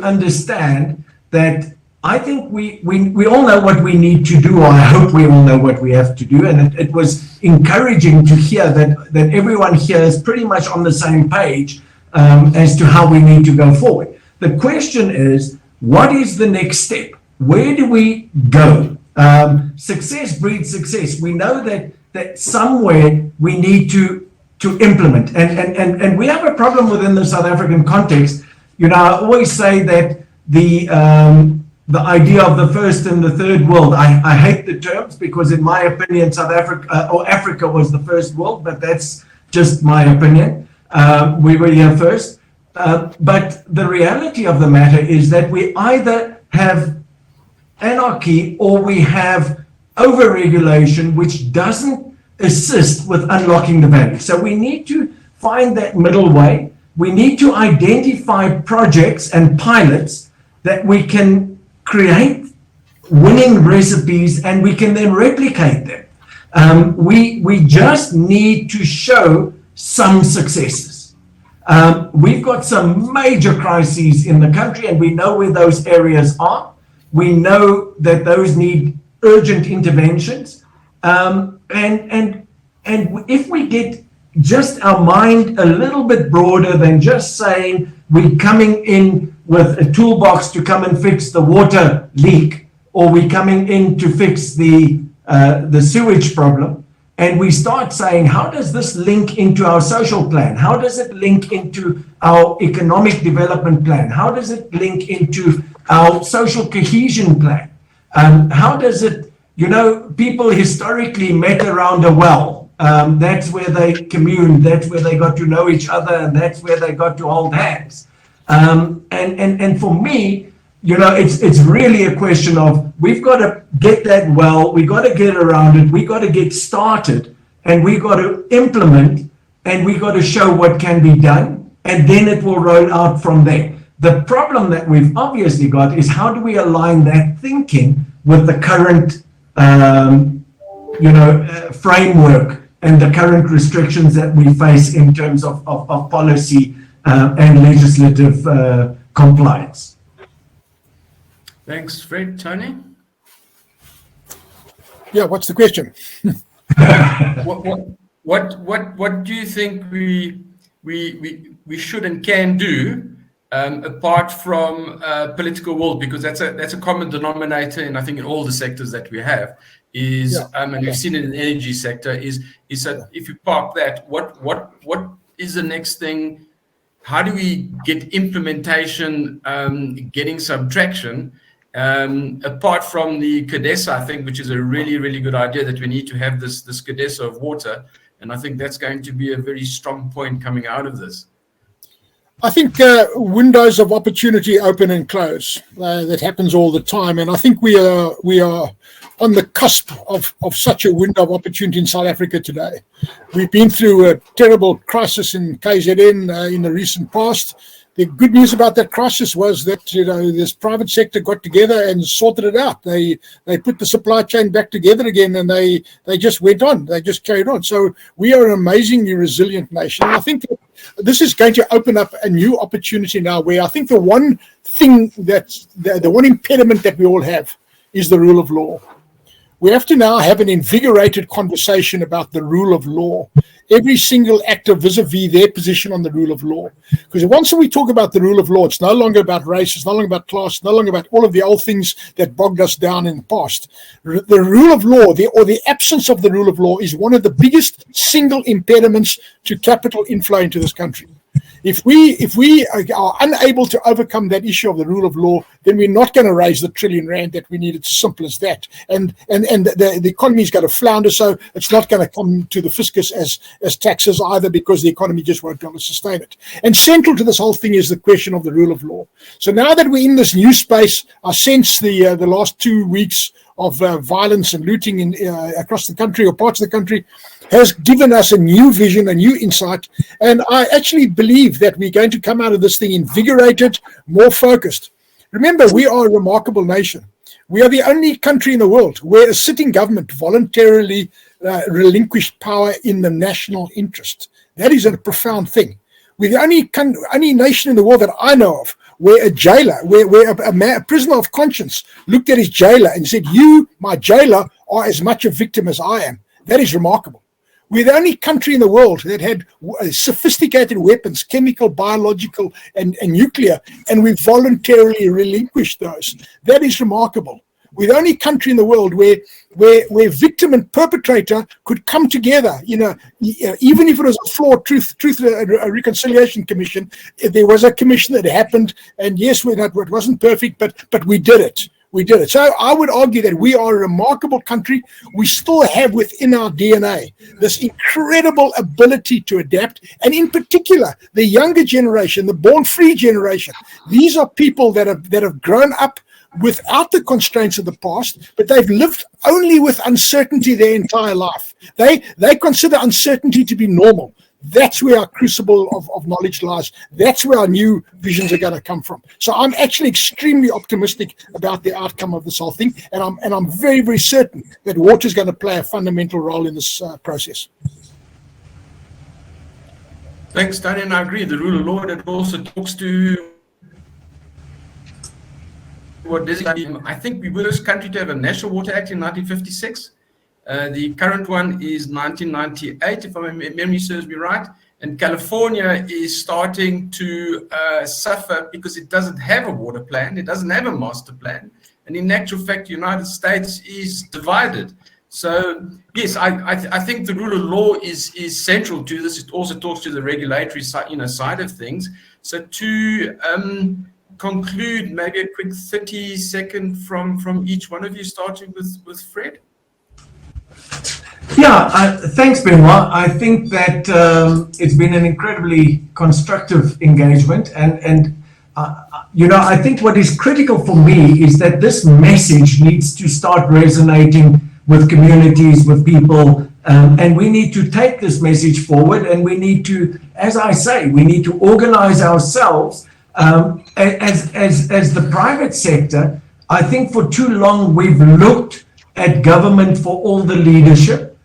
understand that I think we all know what we need to do, or I hope we all know what we have to do. And it was encouraging to hear that everyone here is pretty much on the same page as to how we need to go forward. The question is, what is the next step? Where do we go? Success breeds success. We know that somewhere we need to implement. And we have a problem within the South African context. I always say that the idea of the first and the third world, I hate the terms, because in my opinion, South Africa or Africa was the first world, but that's just my opinion. We were here first. But the reality of the matter is that we either have anarchy or we have overregulation, which doesn't assist with unlocking the value. So we need to find that middle way. We need to identify projects and pilots that we can create winning recipes and we can then replicate them. We just need to show some successes. We've got some major crises in the country and we know where those areas are. We know that those need urgent interventions. And if we get just our mind a little bit broader than just saying we're coming in with a toolbox to come and fix the water leak, or we're coming in to fix the sewage problem, and we start saying, how does this link into our social plan? How does it link into our economic development plan? How does it link into our social cohesion plan? How does it, people historically met around a well. That's where they communed, that's where they got to know each other, and that's where they got to hold hands. And for me, it's really a question of, we've got to get that well, we got to get around it, we got to get started, and we got to implement, and we got to show what can be done, and then it will roll out from there. The problem that we've obviously got is, how do we align that thinking with the current, framework and the current restrictions that we face in terms of policy and legislative compliance. Thanks, Fred. Tony? Yeah, what's the question? What do you think we should and can do apart from political will? Because that's a common denominator, and I think in all the sectors that we have, is, Yeah. and we've seen it in the energy sector, is that if you park that, what is the next thing? How do we get implementation getting some traction? Apart from the CADESA, I think, which is a really, really good idea, that we need to have this CADESA of water. And I think that's going to be a very strong point coming out of this. I think windows of opportunity open and close. That happens all the time, and I think we are on the cusp of such a window of opportunity in South Africa today. We've been through a terrible crisis in KZN in the recent past. The good news about that crisis was that this private sector got together and sorted it out. They put the supply chain back together again, and they just went on. They just carried on. So we are an amazingly resilient nation. And I think that this is going to open up a new opportunity now, where I think the one thing the one impediment that we all have is the rule of law. We have to now have an invigorated conversation about the rule of law, every single actor vis-a-vis their position on the rule of law. Because once we talk about the rule of law, it's no longer about race, it's no longer about class, it's no longer about all of the old things that bogged us down in the past. The rule of law, or the absence of the rule of law, is one of the biggest single impediments to capital inflow into this country. If we are unable to overcome that issue of the rule of law, then we're not going to raise the R1 trillion that we need. It's simple as that. And the economy is going to flounder, so it's not going to come to the fiscus as taxes either, because the economy just won't be able to sustain it. And central to this whole thing is the question of the rule of law. So now that we're in this new space, I sense the last 2 weeks of violence and looting across the country, or parts of the country, has given us a new vision, a new insight. And I actually believe that we're going to come out of this thing invigorated, more focused. Remember, we are a remarkable nation. We are the only country in the world where a sitting government voluntarily relinquished power in the national interest. That is a profound thing. We're the only nation in the world that I know of where a jailer, where a prisoner of conscience looked at his jailer and said, "You, my jailer, are as much a victim as I am." That is remarkable. We're the only country in the world that had sophisticated weapons, chemical, biological, and nuclear, and we voluntarily relinquished those. That is remarkable. We're the only country in the world where victim and perpetrator could come together. Even if it was a flawed truth reconciliation commission, there was a commission that happened, and yes, it wasn't perfect, but we did it. We did it. So I would argue that we are a remarkable country. We still have within our DNA this incredible ability to adapt, and in particular, the younger generation, the born-free generation. These are people that have grown up without the constraints of the past, but they've lived only with uncertainty their entire life. They consider uncertainty to be normal. That's where our crucible of knowledge lies. That's where our new visions are going to come from. So I'm actually extremely optimistic about the outcome of this whole thing, and I'm very, very certain that water is going to play a fundamental role in this process. Thanks, Tony, and I agree. The rule of law, that also talks to what is. I think we were the first country to have a National Water Act in 1956. The current one is 1998, if my memory serves me right. And California is starting to suffer because it doesn't have a water plan. It doesn't have a master plan. And in actual fact, the United States is divided. So, yes, I think the rule of law is central to this. It also talks to the regulatory side of things. So to conclude, maybe a quick 30-second from each one of you, starting with Fred. Yeah, thanks, Benoit. I think that it's been an incredibly constructive engagement, and I think what is critical for me is that this message needs to start resonating with communities, with people, and we need to take this message forward, and we need to, as I say, we need to organize ourselves as the private sector. I think for too long we've looked at government for all the leadership,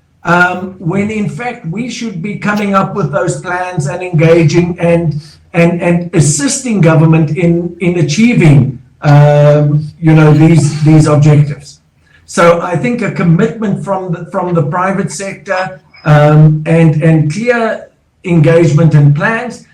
when in fact we should be coming up with those plans and engaging and assisting government in achieving these objectives. So I think a commitment from the private sector and clear engagement and plans,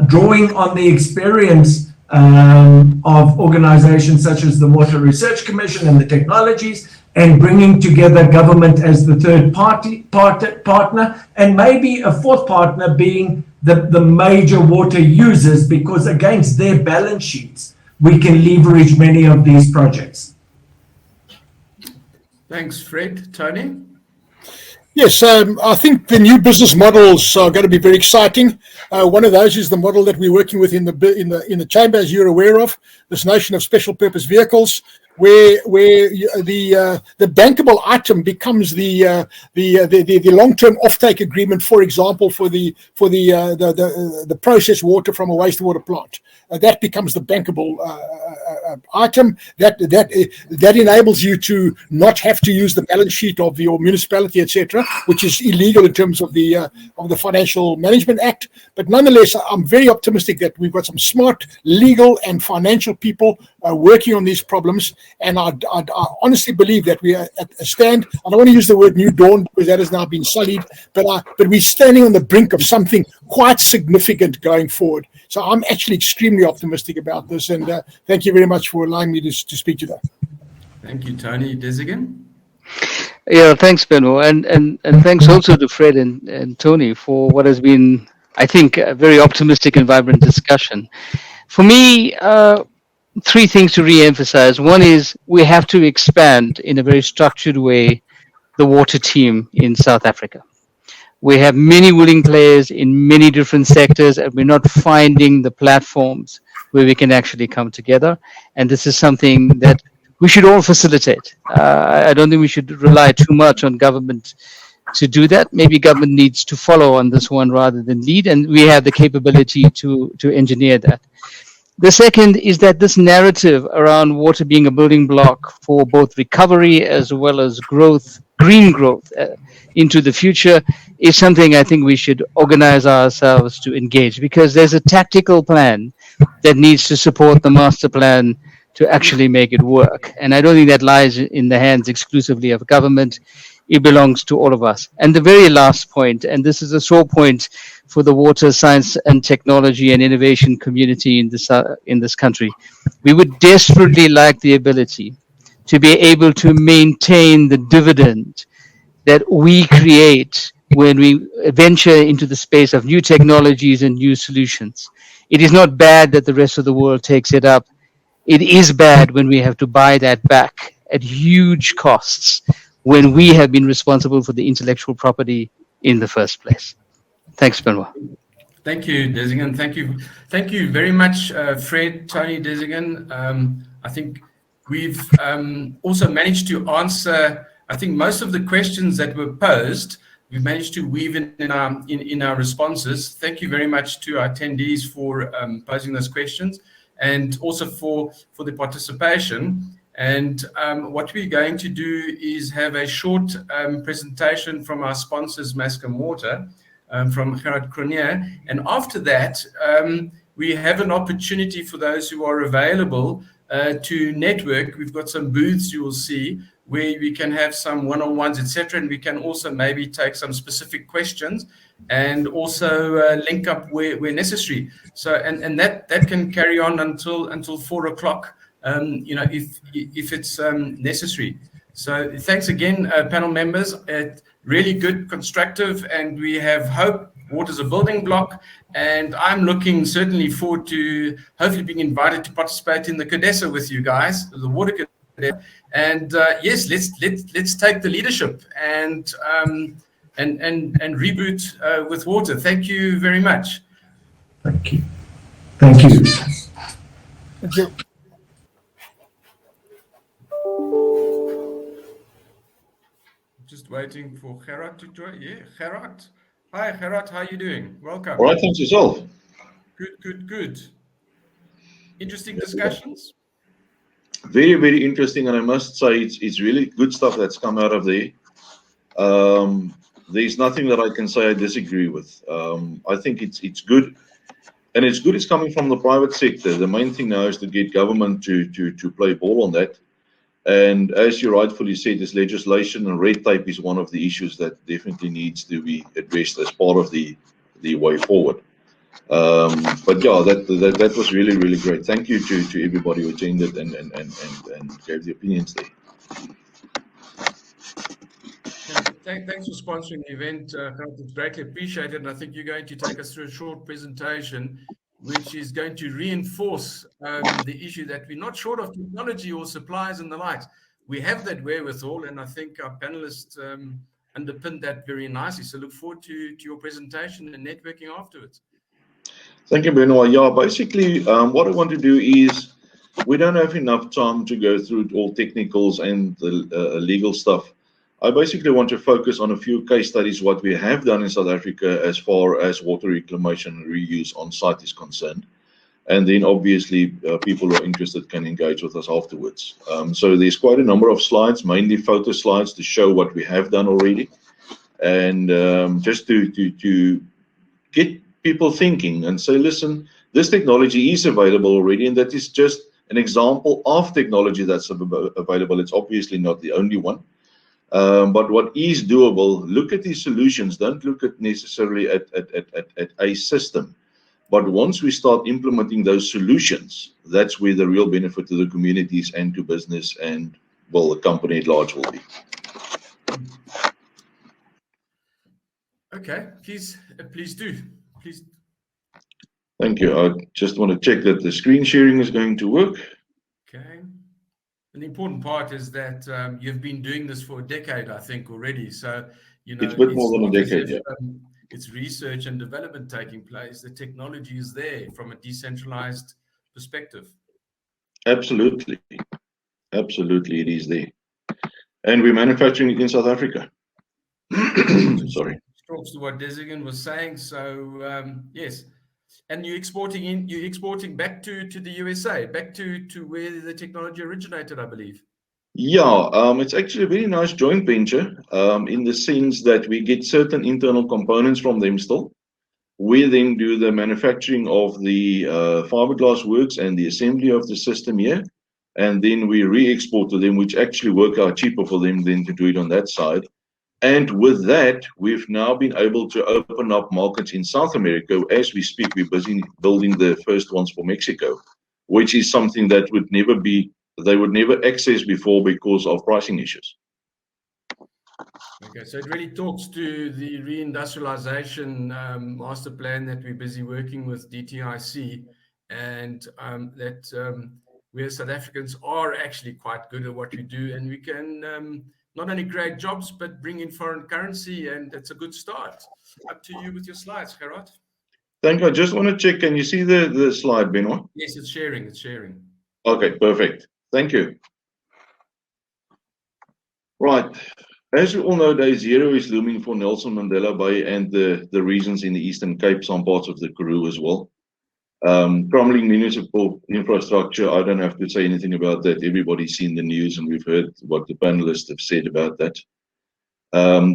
drawing on the experience of organizations such as the Water Research Commission and the technologies, and bringing together government as the third partner, and maybe a fourth partner being the major water users, because against their balance sheets, we can leverage many of these projects. Thanks, Fred. Tony? Yes, I think the new business models are going to be very exciting. One of those is the model that we're working with in the chamber, as you're aware of, this notion of special purpose vehicles, where the bankable item becomes the long-term offtake agreement, for example, for the processed water from a wastewater plant. That becomes the bankable item. That enables you to not have to use the balance sheet of your municipality, etc., which is illegal in terms of the Financial Management Act. But nonetheless, I'm very optimistic that we've got some smart legal and financial people working on these problems. And I honestly believe that we are at a stand. I don't want to use the word new dawn because that has now been sullied, but we're standing on the brink of something quite significant going forward. So I'm actually extremely optimistic about this, and thank you very much for allowing me to speak today. Thank you, Tony. Desigan? Yeah, thanks, Benno, and thanks also to Fred and Tony for what has been, I think, a very optimistic and vibrant discussion. For me, three things to re-emphasize. One is we have to expand in a very structured way the water team in South Africa. We have many willing players in many different sectors, and we're not finding the platforms where we can actually come together. And this is something that we should all facilitate. I don't think we should rely too much on government to do that. Maybe government needs to follow on this one rather than lead, and we have the capability to engineer that. The second is that this narrative around water being a building block for both recovery as well as growth, green growth into the future, is something I think we should organize ourselves to engage, because there's a tactical plan that needs to support the master plan to actually make it work. And I don't think that lies in the hands exclusively of government. It belongs to all of us. And the very last point, and this is a sore point for the water science and technology and innovation community in this country, we would desperately like the ability to be able to maintain the dividend that we create when we venture into the space of new technologies and new solutions. It is not bad that the rest of the world takes it up. It is bad when we have to buy that back at huge costs when we have been responsible for the intellectual property in the first place. Thanks, Benoit. Thank you, Desigan. Thank you very much, Fred, Tony, Desigan. I think we've also managed to answer, I think, most of the questions that were posed. We've managed to weave in our responses. Thank you very much to our attendees for posing those questions, and also for the participation. And what we're going to do is have a short presentation from our sponsors, Mascom Water, from Gerard Cronier. And after that, we have an opportunity for those who are available to network. We've got some booths you will see where we can have some one-on-ones, etc. And we can also maybe take some specific questions and also link up where necessary. So and that can carry on until 4 o'clock, if it's necessary. So thanks again, panel members. Really good, constructive, and we have hope. Water's a building block, and I'm looking certainly forward to hopefully being invited to participate in the CODESA with you guys, the water CODESA. And yes, let's take the leadership and reboot with water. Thank you very much. Thank you. Thank you. Thank you. Just waiting for Gerard to join. Yeah, Gerard. Hi, Gerard. How are you doing? Welcome. All right, thanks yourself. Good. Interesting discussions. Very, very interesting, and I must say it's really good stuff that's come out of there. There's nothing that I can say I disagree with. I think it's good, and it's good it's coming from the private sector. The main thing now is to get government to play ball on that. And as you rightfully said, this legislation and red tape is one of the issues that definitely needs to be addressed as part of the way forward. But yeah, that was really, really great. Thank you to everybody who attended and gave the opinions there. Thanks for sponsoring the event. It's greatly appreciated. And I think you're going to take us through a short presentation, which is going to reinforce the issue that we're not short of technology or supplies and the likes. We have that wherewithal, and I think our panelists underpinned that very nicely. So look forward to your presentation and networking afterwards. Thank you, Benoit. Yeah, basically, what I want to do is, we don't have enough time to go through all technicals and the legal stuff. I basically want to focus on a few case studies, what we have done in South Africa as far as water reclamation and reuse on site is concerned. And then obviously people who are interested can engage with us afterwards. So there's quite a number of slides, mainly photo slides to show what we have done already. And just to get people thinking and say, listen, this technology is available already, and that is just an example of technology that's available. It's obviously not the only one. But what is doable, look at these solutions. Don't look at necessarily at a system. But once we start implementing those solutions, that's where the real benefit to the communities and to business and, well, the company at large will be. Okay, please do. Please. Thank you. I just want to check that the screen sharing is going to work. Okay. And the important part is that you've been doing this for a decade, I think, already. So, you know, it's a bit more than a decade, yeah. It's research and development taking place. The technology is there from a decentralized perspective. Absolutely. Absolutely, it is there. And we're manufacturing it in South Africa. Sorry. Talks to what Desigan was saying. So, yes. And you're exporting back to the USA, back to where the technology originated, I believe. Yeah, it's actually a very nice joint venture in the sense that we get certain internal components from them still. We then do the manufacturing of the fiberglass works and the assembly of the system here, and then we re-export to them, which actually work out cheaper for them than to do it on that side. And with that, we've now been able to open up markets in South America. As we speak, we're busy building the first ones for Mexico, which is something that would never be, they would never access before because of pricing issues. Okay, so it really talks to the reindustrialization master plan that we're busy working with DTIC, and that we as South Africans are actually quite good at what we do, and we can not only create jobs, but bring in foreign currency, and it's a good start. Up to you with your slides, Gerard. Thank you. I just want to check, can you see the slide, Benoit? Yes, it's sharing, it's sharing. Okay, perfect. Thank you. Right. As you all know, Day Zero is looming for Nelson Mandela Bay and the regions in the Eastern Cape, some parts of the Karoo as well. Crumbling municipal infrastructure, I don't have to say anything about that. Everybody's seen the news and we've heard what the panelists have said about that.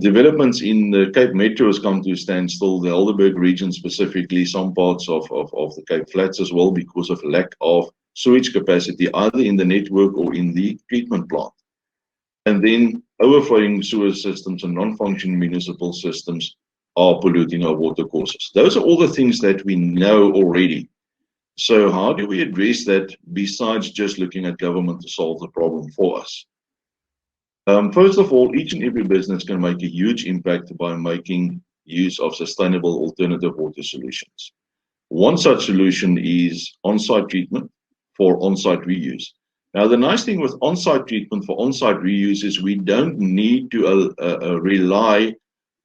Developments in the Cape Metro has come to a standstill, the Helderberg region specifically, some parts of the Cape Flats as well, because of lack of sewage capacity, either in the network or in the treatment plant. And then overflowing sewer systems and non-functioning municipal systems are polluting our water courses. Those are all the things that we know already. So how do we address that besides just looking at government to solve the problem for us? First of all, each and every business can make a huge impact by making use of sustainable alternative water solutions. One such solution is on-site treatment for on-site reuse. Now, the nice thing with on-site treatment for on-site reuse is we don't need to rely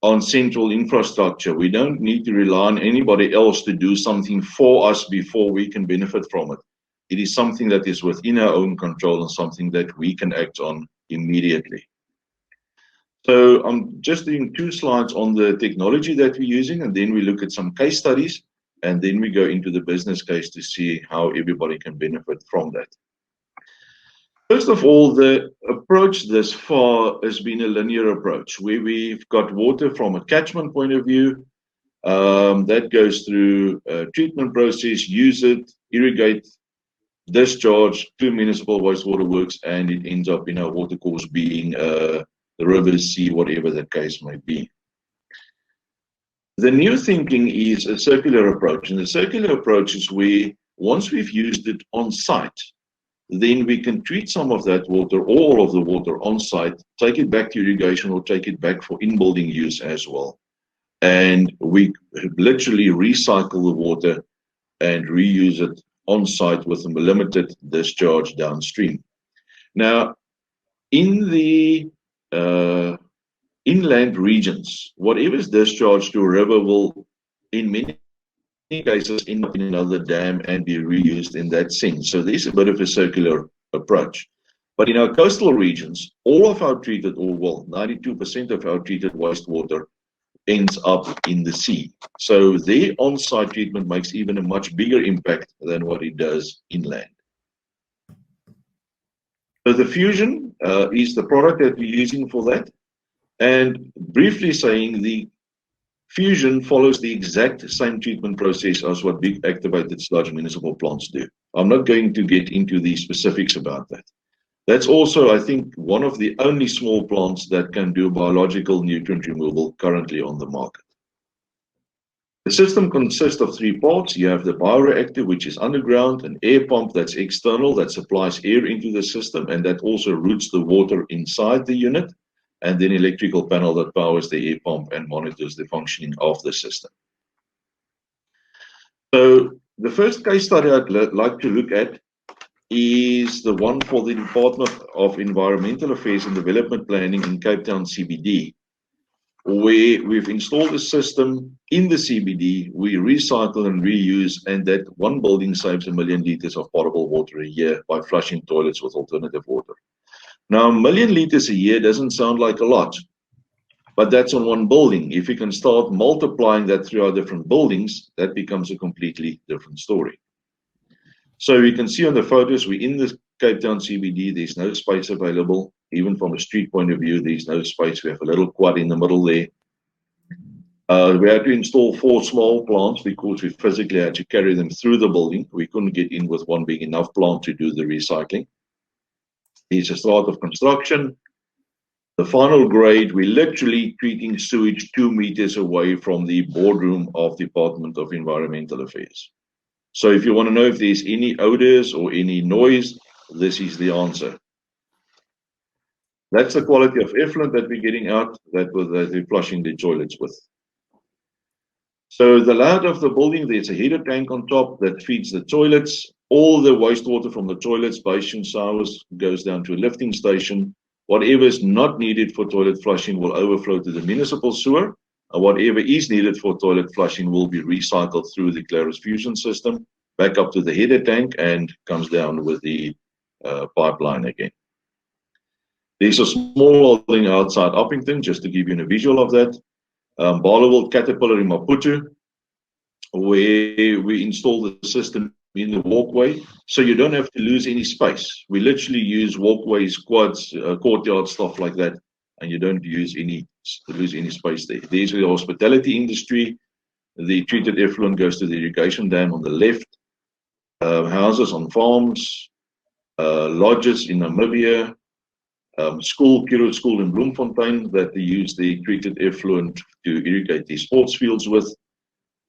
on central infrastructure. We don't need to rely on anybody else to do something for us before we can benefit from it. It is something that is within our own control and something that we can act on immediately. So I'm just doing 2 slides on the technology that we're using, and then we look at some case studies, and then we go into the business case to see how everybody can benefit from that. First of all, the approach this far has been a linear approach where we've got water from a catchment point of view. That goes through a treatment process, use it, irrigate, discharge to municipal wastewater works, and it ends up in our water course being the rivers, sea, whatever the case may be. The new thinking is a circular approach, and the circular approach is where once we've used it on site, then we can treat some of that water, all of the water on site, take it back to irrigation or take it back for in-building use as well. And we literally recycle the water and reuse it on site with a limited discharge downstream. Now, in the inland regions, whatever is discharged to a river will, in many cases, end up in another dam and be reused in that sense. So there's a bit of a circular approach. But in our coastal regions, all of our treated, or well, 92% of our treated wastewater ends up in the sea. So their on-site treatment makes even a much bigger impact than what it does inland. So the fusion is the product that we're using for that. And briefly saying, the fusion follows the exact same treatment process as what big activated sludge municipal plants do. I'm not going to get into the specifics about that. That's also, I think, one of the only small plants that can do biological nutrient removal currently on the market. The system consists of three parts. You have the bioreactor, which is underground, an air pump that's external, that supplies air into the system, and that also routes the water inside the unit, and then electrical panel that powers the air pump and monitors the functioning of the system. So the first case study I'd like to look at is the one for the Department of Environmental Affairs and Development Planning in Cape Town CBD, where we've installed a system in the CBD. We recycle and reuse, and that one building saves 1 million liters of potable water a year by flushing toilets with alternative water. Now, 1 million liters a year doesn't sound like a lot, but that's on one building. If you can start multiplying that through our different buildings, that becomes a completely different story. So you can see on the photos, we're in the Cape Town CBD, there's no space available. Even from a street point of view, there's no space. We have a little quad in the middle there. We had to install 4 small plants because we physically had to carry them through the building. We couldn't get in with one big enough plant to do the recycling. It's a start of construction. The final grade, we're literally treating sewage 2 meters away from the boardroom of Department of Environmental Affairs. So if you want to know if there's any odors or any noise, this is the answer. That's the quality of effluent that we're getting out that we're flushing the toilets with. So the layout of the building, there's a header tank on top that feeds the toilets. All the wastewater from the toilets, basins, showers goes down to a lifting station. Whatever is not needed for toilet flushing will overflow to the municipal sewer. And whatever is needed for toilet flushing will be recycled through the Clarus fusion system, back up to the header tank, and comes down with the pipeline again. There's a small building outside Uppington, just to give you a visual of that. Barloworld Caterpillar in Maputo, where we install the system in the walkway, so you don't have to lose any space. We literally use walkways, quads, courtyards, stuff like that, and you don't lose any space there. There's the hospitality industry. The treated effluent goes to the irrigation dam on the left. Houses on farms, lodges in Namibia, Kiro School in Bloemfontein that they use the treated effluent to irrigate the sports fields with.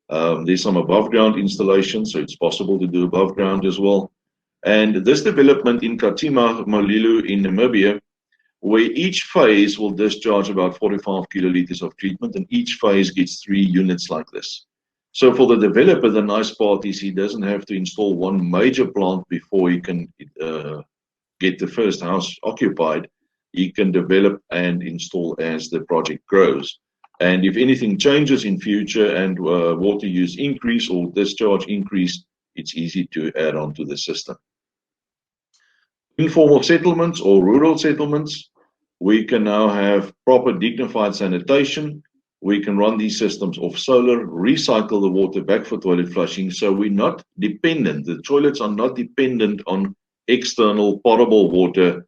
There's some above ground installations, so it's possible to do above ground as well. And this development in Katima, Malilu in Namibia, where each phase will discharge about 45 kiloliters of treatment, and each phase gets 3 units like this. So for the developer, the nice part is he doesn't have to install one major plant before he can get the first house occupied. He can develop and install as the project grows. And if anything changes in future and water use increase or discharge increase, it's easy to add on to the system. Informal settlements or rural settlements, we can now have proper dignified sanitation. We can run these systems off solar, recycle the water back for toilet flushing, so we're not dependent. The toilets are not dependent on external potable water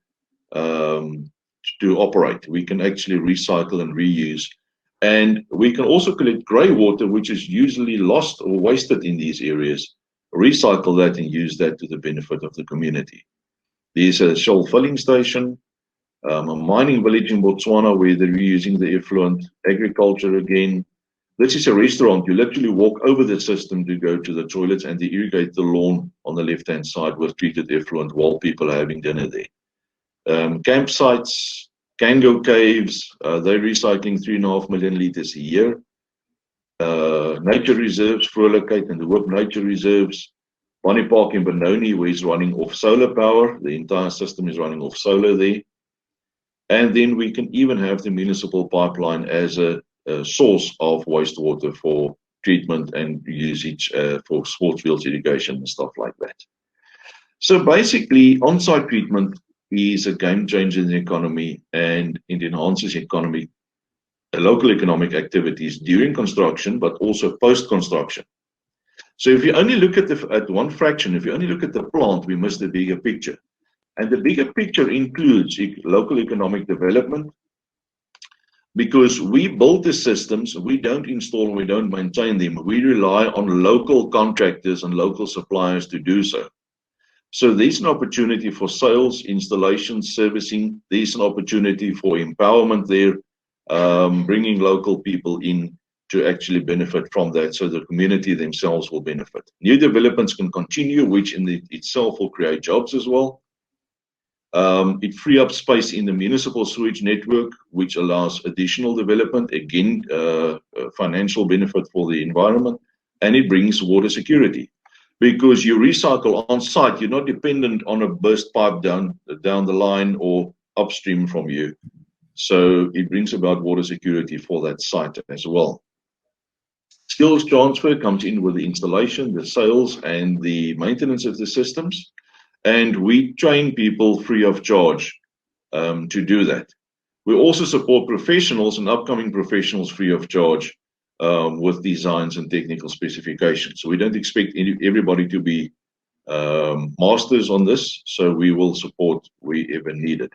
to operate. We can actually recycle and reuse. And we can also collect grey water, which is usually lost or wasted in these areas, recycle that and use that to the benefit of the community. There's a Shell filling station, a mining village in Botswana where they're reusing the effluent, agriculture again, This is a restaurant. You literally walk over the system to go to the toilets, and they irrigate the lawn on the left-hand side with treated effluent while people are having dinner there. Campsites, Kango caves, they're recycling 3.5 million liters a year. Nature reserves, Vrollikheid and the Hoop Nature Reserves. Bonnie Park in Benoni, where it's running off solar power. The entire system is running off solar there. And then we can even have the municipal pipeline as a source of wastewater for treatment and usage for sports fields, irrigation and stuff like that. So basically, on-site treatment is a game changer in the economy, and it enhances local economic activities during construction, but also post-construction. So if you only look at one fraction, if you only look at the plant, we miss the bigger picture. And the bigger picture includes local economic development, because we build the systems, we don't install, we don't maintain them. We rely on local contractors and local suppliers to do so. So there's an opportunity for sales, installation, servicing. There's an opportunity for empowerment there, bringing local people in to actually benefit from that, so the community themselves will benefit. New developments can continue, which in itself will create jobs as well. It frees up space in the municipal sewage network, which allows additional development, again, financial benefit for the environment, and it brings water security. Because you recycle on site, you're not dependent on a burst pipe down the line or upstream from you. So it brings about water security for that site as well. Skills transfer comes in with the installation, the sales, and the maintenance of the systems. And we train people free of charge to do that. We also support professionals and upcoming professionals free of charge with designs and technical specifications. So we don't expect everybody to be masters on this, so we will support wherever needed.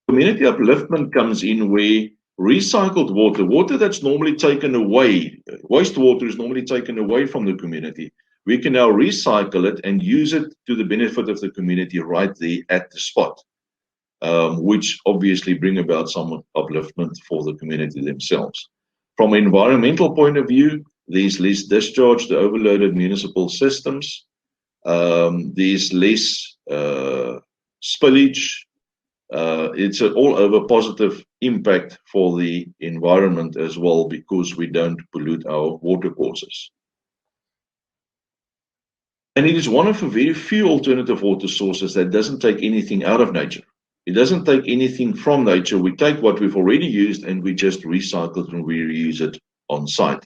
Community upliftment comes in where recycled water that's normally taken away, wastewater is normally taken away from the community. We can now recycle it and use it to the benefit of the community right there at the spot, which obviously bring about some upliftment for the community themselves. From an environmental point of view, there's less discharge to overloaded municipal systems. There's less spillage. It's an all-over positive impact for the environment as well, because we don't pollute our water courses. And it is one of the very few alternative water sources that doesn't take anything out of nature. It doesn't take anything from nature. We take what we've already used and we just recycle it and we reuse it on site,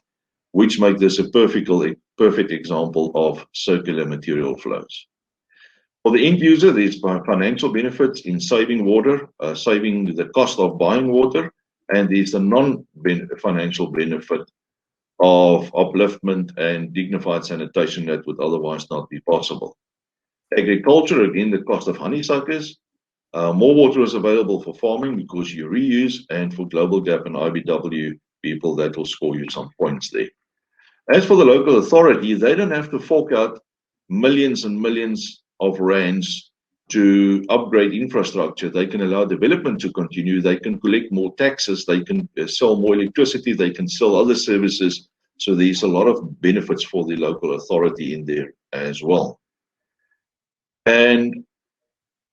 which makes this a perfect example of circular material flows. For the end user, there's financial benefits in saving water, saving the cost of buying water, and there's the non-financial benefit of upliftment and dignified sanitation that would otherwise not be possible. Agriculture, again, the cost of honeysuckers. More water is available for farming because you reuse, and for Global Gap and IBW people, that will score you some points there. As for the local authority, they don't have to fork out millions and millions of rands to upgrade infrastructure. They can allow development to continue. They can collect more taxes. They can sell more electricity. They can sell other services. So there's a lot of benefits for the local authority in there as well. And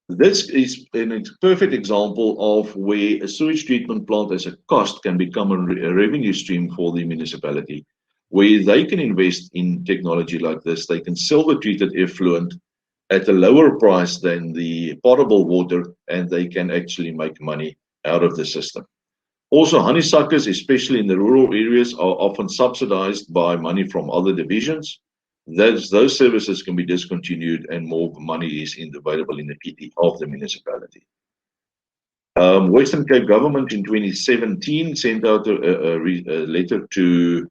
this is a perfect example of where a sewage treatment plant as a cost can become a revenue stream for the municipality, where they can invest in technology like this. They can sell the treated effluent at a lower price than the potable water, and they can actually make money out of the system. Also, honeysuckers, especially in the rural areas, are often subsidized by money from other divisions. Those services can be discontinued and more money is available in the PT of the municipality. Western Cape government in 2017 sent out a letter to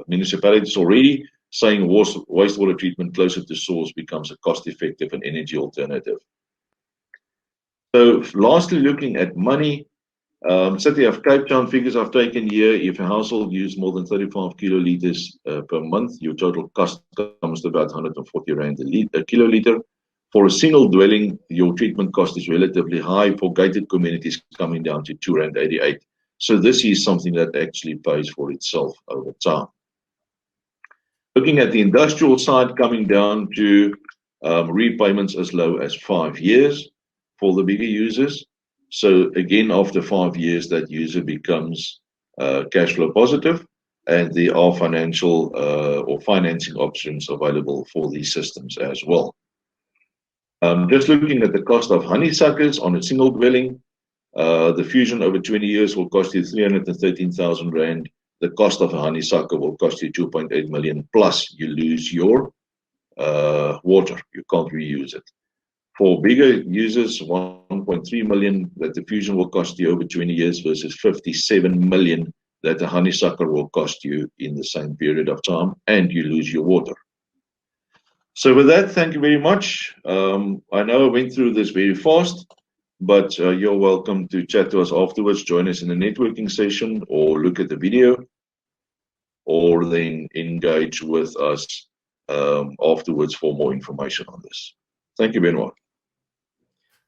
municipalities already, saying wastewater treatment closer to source becomes a cost-effective and energy alternative. So lastly, looking at money, City of Cape Town figures I've taken here, if a household uses more than 35 kiloliters per month, your total cost comes to about 140 Rand a kiloliter. For a single dwelling, your treatment cost is relatively high. For gated communities, coming down to 2.88 Rand. So this is something that actually pays for itself over time. Looking at the industrial side, coming down to repayments as low as 5 years for the bigger users. So again, after 5 years, that user becomes cash flow positive, and there are financial or financing options available for these systems as well. Just looking at the cost of honeysuckers on a single dwelling, the fusion over 20 years will cost you 313,000 Rand. The cost of a honeysucker will cost you 2.8 million, plus you lose your water. You can't reuse it. For bigger users, 1.3 million that the fusion will cost you over 20 years versus 57 million that the honeysucker will cost you in the same period of time, and you lose your water. So with that, thank you very much. I know I went through this very fast, but you're welcome to chat to us afterwards, join us in a networking session, or look at the video, or then engage with us afterwards for more information on this. Thank you, Benoit.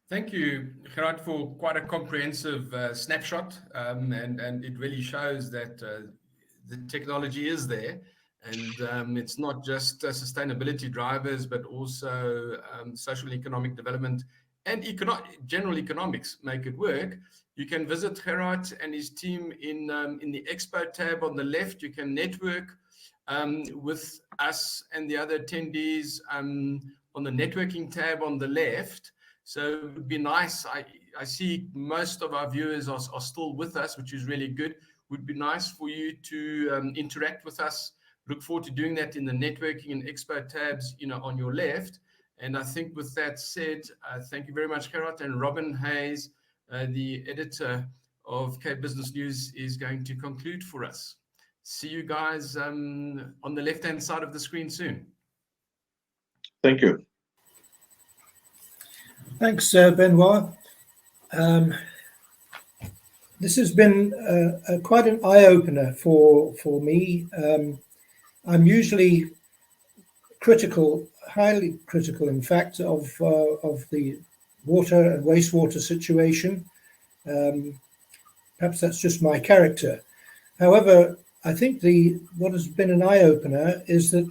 Thank you, Gerard, for quite a comprehensive snapshot, and it really shows that the technology is there, and it's not just sustainability drivers, but also social and economic development and general economics make it work. You can visit Gerard and his team in the Expo tab on the left. You can network with us and the other attendees on the networking tab on the left. So it would be nice. I see most of our viewers are still with us, which is really good. It would be nice for you to interact with us. Look forward to doing that in the networking and expo tabs, on your left. And I think with that said, thank you very much, Gerard. And Robin Hayes, the editor of Cape Business News, is going to conclude for us. See you guys on the left-hand side of the screen soon. Thank you. Thanks, Benoit. This has been quite an eye-opener for me. I'm usually critical, highly critical, in fact, of the water and wastewater situation. Perhaps that's just my character. However, I think what has been an eye-opener is that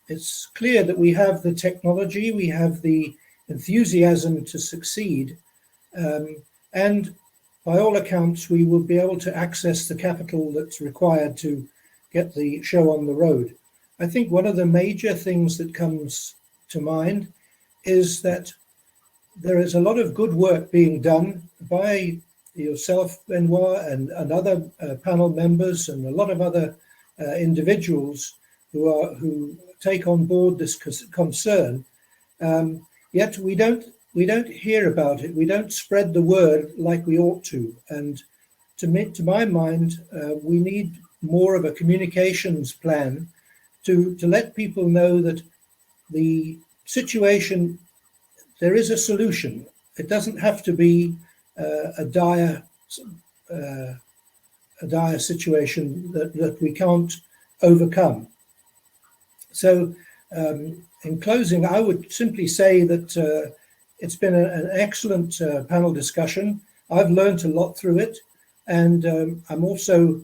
it's clear that we have the technology, we have the enthusiasm to succeed, and by all accounts, we will be able to access the capital that's required to get the show on the road. I think one of the major things that comes to mind is that there is a lot of good work being done by yourself, Benoit, and other panel members, and a lot of other individuals who take on board this concern. Yet we don't hear about it. We don't spread the word like we ought to. And to my mind, we need more of a communications plan to let people know that the situation, there is a solution. It doesn't have to be a dire situation that we can't overcome. So in closing, I would simply say that it's been an excellent panel discussion. I've learned a lot through it, and I'm also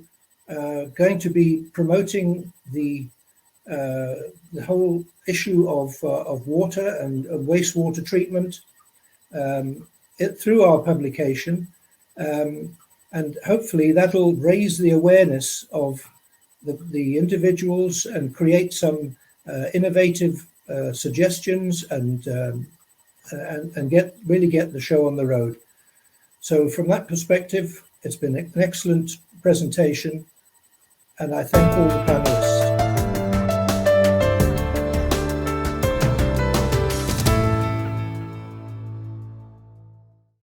going to be promoting the whole issue of water and wastewater treatment through our publication, and hopefully that'll raise the awareness of the individuals and create some innovative suggestions and really get the show on the road. So from that perspective, it's been an excellent presentation, and I thank all the panelists.